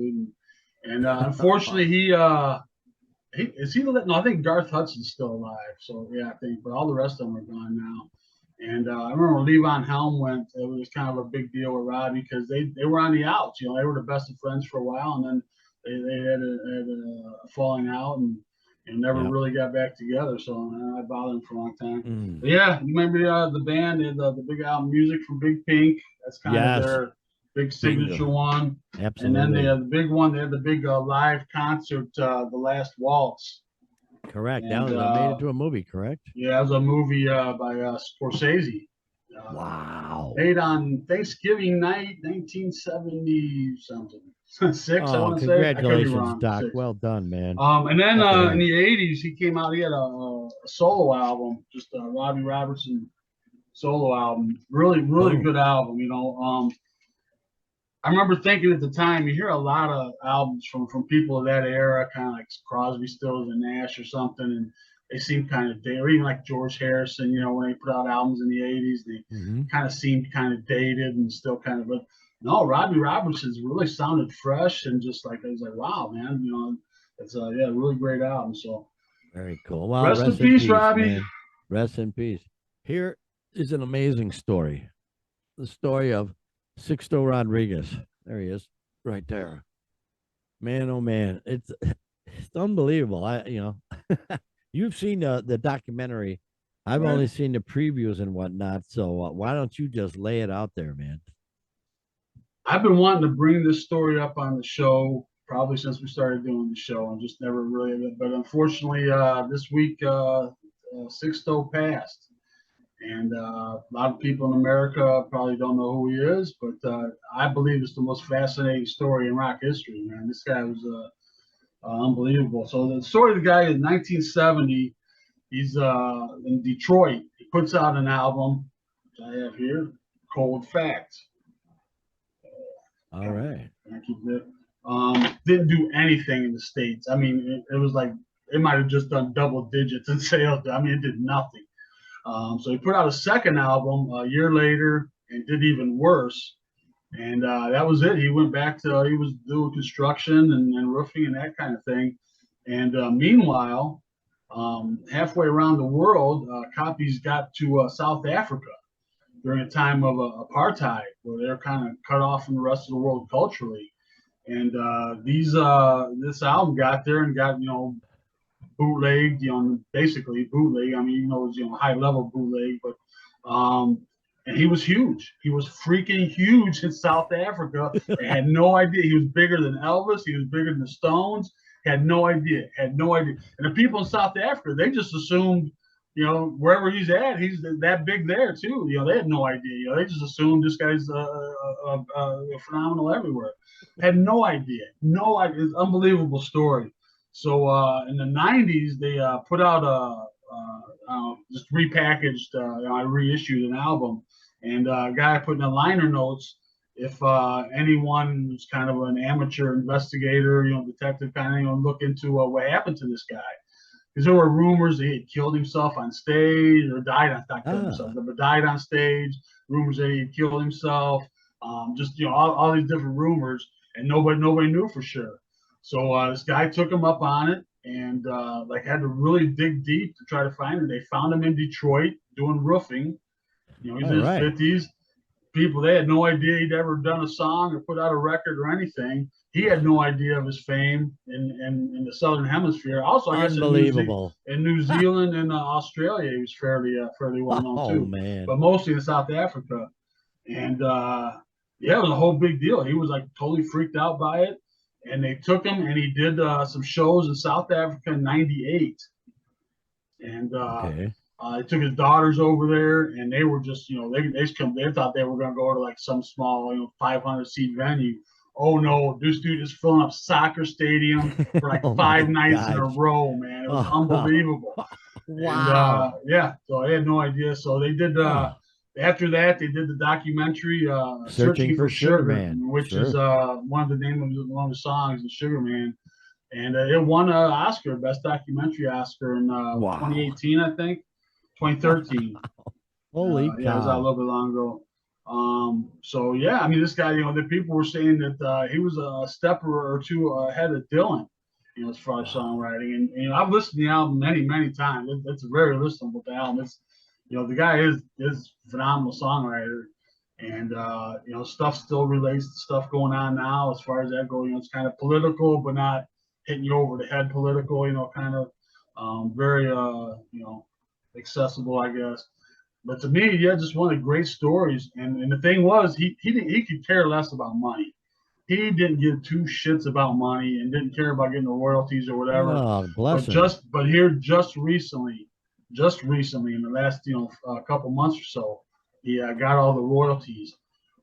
[SPEAKER 2] And unfortunately, no, I think Garth Hudson's still alive. So yeah, I think, but all the rest of them are gone now. And I remember Levon Helm went. It was kind of a big deal with Robbie because they were on the outs. They were the best of friends for a while, and then they had a falling out and never
[SPEAKER 1] yeah.
[SPEAKER 2] really got back together. So I bothered him for a long time.
[SPEAKER 1] Mm.
[SPEAKER 2] But yeah, you remember the band and the big album Music from Big Pink. That's kind of
[SPEAKER 1] Yes.
[SPEAKER 2] their big signature
[SPEAKER 1] Bingo.
[SPEAKER 2] one. And then they
[SPEAKER 1] Absolutely.
[SPEAKER 2] had the big one. They had the big live concert, The Last Waltz.
[SPEAKER 1] Correct. That
[SPEAKER 2] And
[SPEAKER 1] was made into a movie, correct?
[SPEAKER 2] yeah, it was a movie by Scorsese. Uh,
[SPEAKER 1] Wow.
[SPEAKER 2] Made on Thanksgiving night, 1970 something, six. I
[SPEAKER 1] Oh,
[SPEAKER 2] want to say. I could be
[SPEAKER 1] congratulations,
[SPEAKER 2] wrong.
[SPEAKER 1] Doc.
[SPEAKER 2] Six.
[SPEAKER 1] Well done, man.
[SPEAKER 2] And then
[SPEAKER 1] Lucky
[SPEAKER 2] in
[SPEAKER 1] him.
[SPEAKER 2] the '80s, he came out. He had a solo album, just a Robbie Robertson solo album. Really, really
[SPEAKER 1] Boom.
[SPEAKER 2] good album. I remember thinking at the time, you hear a lot of albums from people of that era, kind of like Crosby, Stills, and Nash or something, and they seem kind of dated, or even like George Harrison, when they put out albums in the '80s, they
[SPEAKER 1] Hmm.
[SPEAKER 2] kind of seemed kind of dated and still kind of. But no, Robbie Robertson's really sounded fresh and just like I was like, wow, man, it's a yeah, really great album. So
[SPEAKER 1] Very cool. Well,
[SPEAKER 2] rest in
[SPEAKER 1] rest in
[SPEAKER 2] peace,
[SPEAKER 1] peace,
[SPEAKER 2] Robbie.
[SPEAKER 1] man. Rest in peace. Here is an amazing story. The story of Sixto Rodriguez. There he is, right there. Man, oh man, it's unbelievable. You've seen the documentary. I've
[SPEAKER 2] Right.
[SPEAKER 1] only seen the previews and whatnot. So why don't you just lay it out there, man?
[SPEAKER 2] I've been wanting to bring this story up on the show probably since we started doing the show and just never really. But unfortunately, this week, Sixto passed. And a lot of people in America probably don't know who he is, but I believe it's the most fascinating story in rock history, man. This guy was unbelievable. So the story of the guy in 1970, he's in Detroit. He puts out an album, which I have here, Cold Facts.
[SPEAKER 1] All right.
[SPEAKER 2] Thank you. Didn't do anything in the States. I mean, it was like it might have just done double digits in sales. I mean, it did nothing. So he put out a second album a year later and did even worse. And that was it. He went back to, he was doing construction and roofing and that kind of thing. And meanwhile, halfway around the world, copies got to South Africa during a time of apartheid, where they're kind of cut off from the rest of the world culturally. And this album got there and got bootlegged, basically bootleg. I mean, it was high level bootleg, but um, and he was huge. He was freaking huge in South Africa. They had no idea. He was bigger than Elvis. He was bigger than the Stones. Had no idea. Had no idea. And the people in South Africa, they just assumed, wherever he's at, he's that big there too. They had no idea. They just assumed this guy's phenomenal everywhere. Had no idea. No idea. It's an unbelievable story. So in the '90s, they put out just repackaged. I reissued an album, and a guy put in the liner notes, if anyone who's kind of an amateur investigator, detective kind of, look into what happened to this guy. Because there were rumors that he had killed himself on stage or died on, not killed himself, but died on stage. Rumors that he had killed himself. Just all these different rumors, and nobody knew for sure. So this guy took him up on it, and had to really dig deep to try to find him. They found him in Detroit doing roofing. He's in his 50s. People, they had no idea he'd ever done a song or put out a record or anything. He had no idea of his fame in the Southern Hemisphere. Also, I guess in New Zealand and Australia, he was fairly well known too.
[SPEAKER 1] Man.
[SPEAKER 2] But mostly in South Africa. And it was a whole big deal. He was totally freaked out by it. And they took him, and he did some shows in South Africa in '98. And he took his daughters over there, and they were just, they thought they were going to go to some small, 500-seat venue. Oh no, this dude is filling up soccer stadium for 5 nights in a row, man. It was unbelievable.
[SPEAKER 1] Wow.
[SPEAKER 2] And, so I had no idea. So they did. After that, they did the documentary "Searching for Sugar Man," which is one of the name of one of the songs, "The Sugar Man," and it won an Oscar, Best Documentary Oscar in 2018, I think. 2013.
[SPEAKER 1] Holy cow.
[SPEAKER 2] Yeah, it was a little bit long ago. So yeah, I mean, this guy, the people were saying that he was a step or two ahead of Dylan, as far as songwriting. And I've listened to the album many, many times. It's very listenable, the album. It's, the guy is a phenomenal songwriter, and stuff still relates to stuff going on now as far as that goes. It's kind of political, but not hitting you over the head political. Kind of very accessible, I guess. But to me, just one of the great stories. And the thing was, he could care less about money. He didn't give two shits about money and didn't care about getting the royalties or whatever.
[SPEAKER 1] Oh, bless
[SPEAKER 2] him. But here just recently in the last couple months or so, he got all the royalties,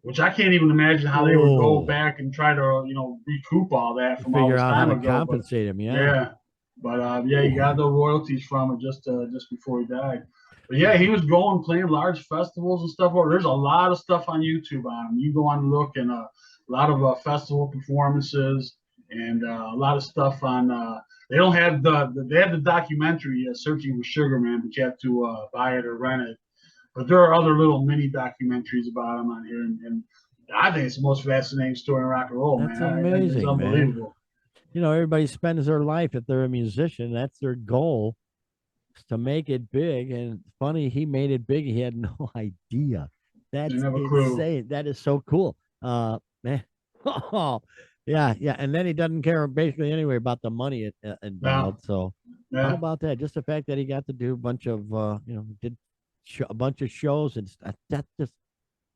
[SPEAKER 2] which I can't even imagine how they would go back and try to recoup all that from all this time ago.
[SPEAKER 1] Compensate him,
[SPEAKER 2] yeah. But he got the royalties from it just before he died. But yeah, he was going playing large festivals and stuff. There's a lot of stuff on YouTube on him. You go on and look, and a lot of festival performances and a lot of stuff on. They don't have they have the documentary "Searching for Sugar Man," but you have to buy it or rent it. But there are other little mini documentaries about him on here, and I think it's the most fascinating story in rock and roll.
[SPEAKER 1] That's
[SPEAKER 2] man.
[SPEAKER 1] Amazing,
[SPEAKER 2] it's unbelievable.
[SPEAKER 1] Man. Everybody spends their life, if they're a musician, that's their goal, to make it big. And funny, he made it big. He had no idea. That's insane. That is so cool. Man. Oh, yeah. And then he doesn't care basically anyway about the money involved. So how about that? Just the fact that he got to do a bunch of did a bunch of shows and stuff.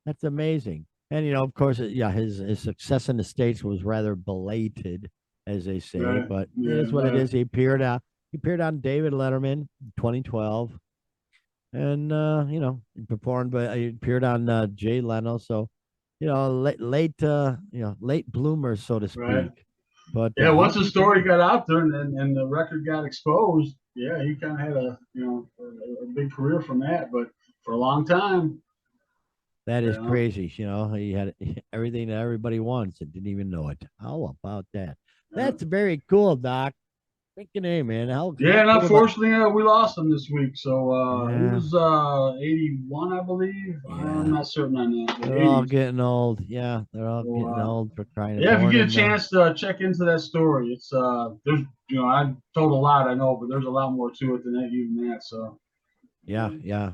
[SPEAKER 1] That's amazing. And of course, his success in the States was rather belated, as they say, but it is what it is. He appeared on David Letterman in 2012, and he performed, but he appeared on Jay Leno. So, late bloomer, so to speak.
[SPEAKER 2] Right.
[SPEAKER 1] But
[SPEAKER 2] once the story got out there and the record got exposed, he kind of had a big career from that. But for a long time,
[SPEAKER 1] that is crazy. He had everything that everybody wants and didn't even know it. How about that? That's very cool, Doc. Thinking, hey, man.
[SPEAKER 2] And unfortunately, we lost him this week. So he was 81, I believe. I'm not certain on that.
[SPEAKER 1] They're all getting old. Yeah, they're all getting old for crying out.
[SPEAKER 2] Yeah, if you get a chance to check into that story, it's there's I told a lot, I know, but there's a lot more to it than that, even that. So
[SPEAKER 1] yeah,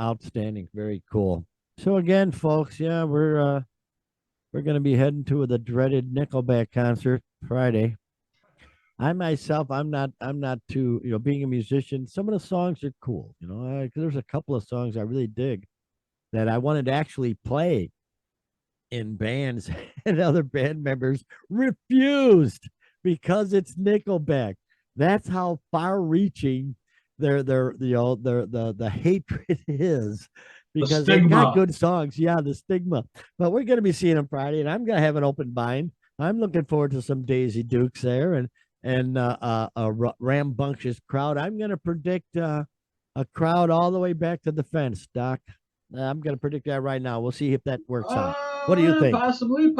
[SPEAKER 1] outstanding, very cool. So again, folks, we're gonna be heading to the dreaded Nickelback concert Friday. I myself, I'm not too, being a musician. Some of the songs are cool. There's a couple of songs I really dig that I wanted to actually play in bands, and other band members refused because it's Nickelback. That's how far-reaching the hatred is,
[SPEAKER 2] The
[SPEAKER 1] because they've got
[SPEAKER 2] stigma.
[SPEAKER 1] good songs. Yeah, the stigma. But we're going to be seeing them Friday, and I'm going to have an open mind. I'm looking forward to some Daisy Dukes there, and a rambunctious crowd. I'm going to predict a crowd all the way back to the fence, Doc. I'm going to predict that right now. We'll see if that works out. What do you think?
[SPEAKER 2] Possibly.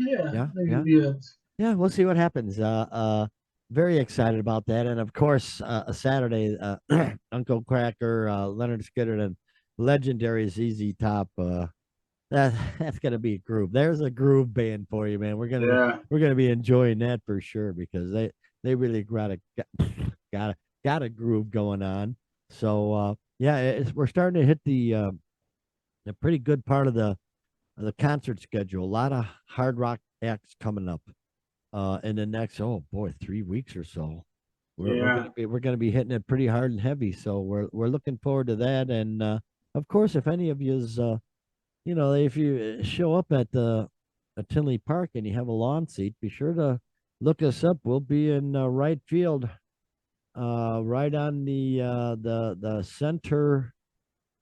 [SPEAKER 2] Yeah,
[SPEAKER 1] Yeah,
[SPEAKER 2] that
[SPEAKER 1] yeah,
[SPEAKER 2] could be it.
[SPEAKER 1] yeah. We'll see what happens. Very excited about that, and of course, a Saturday, Uncle Cracker, Leonard Skinner, and legendary ZZ Top. That's gonna be a groove. There's a groove band for you, man.
[SPEAKER 2] Yeah.
[SPEAKER 1] We're gonna be enjoying that for sure, because they really got a got a groove going on. So yeah, we're starting to hit the pretty good part of the concert schedule. A lot of hard rock acts coming up in the next, oh boy, 3 weeks or so.
[SPEAKER 2] Yeah.
[SPEAKER 1] We're gonna be hitting it pretty hard and heavy. So we're looking forward to that. And of course, if any of you's if you show up at Tinley Park and you have a lawn seat, be sure to look us up. We'll be in right field, right on the center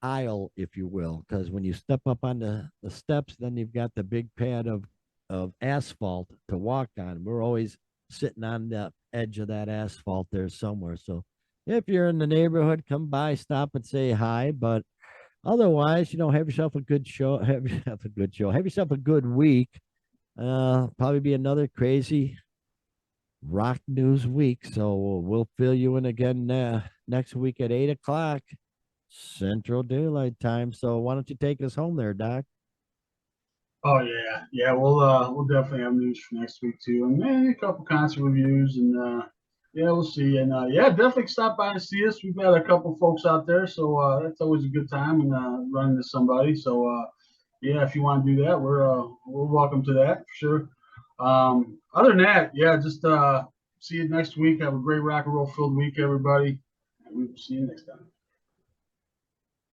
[SPEAKER 1] aisle, if you will, because when you step up on the steps, then you've got the big pad of asphalt to walk on. We're always sitting on the edge of that asphalt there somewhere. So if you're in the neighborhood, come by, stop and say hi. But otherwise, have yourself a good show. Have yourself a good show. Have yourself a good week. Probably be another crazy rock news week. So we'll fill you in again next week at 8 o'clock Central Daylight Time. So why don't you take us home there, Doc?
[SPEAKER 2] Oh yeah, yeah. We'll definitely have news for next week too, and maybe a couple concert reviews, and yeah, we'll see. And yeah, definitely stop by and see us. We've got a couple folks out there, so that's always a good time, and running to somebody. So yeah, if you want to do that, we're welcome to that for sure. Other than that, yeah, just see you next week. Have a great rock and roll filled week, everybody. And we'll see you next time.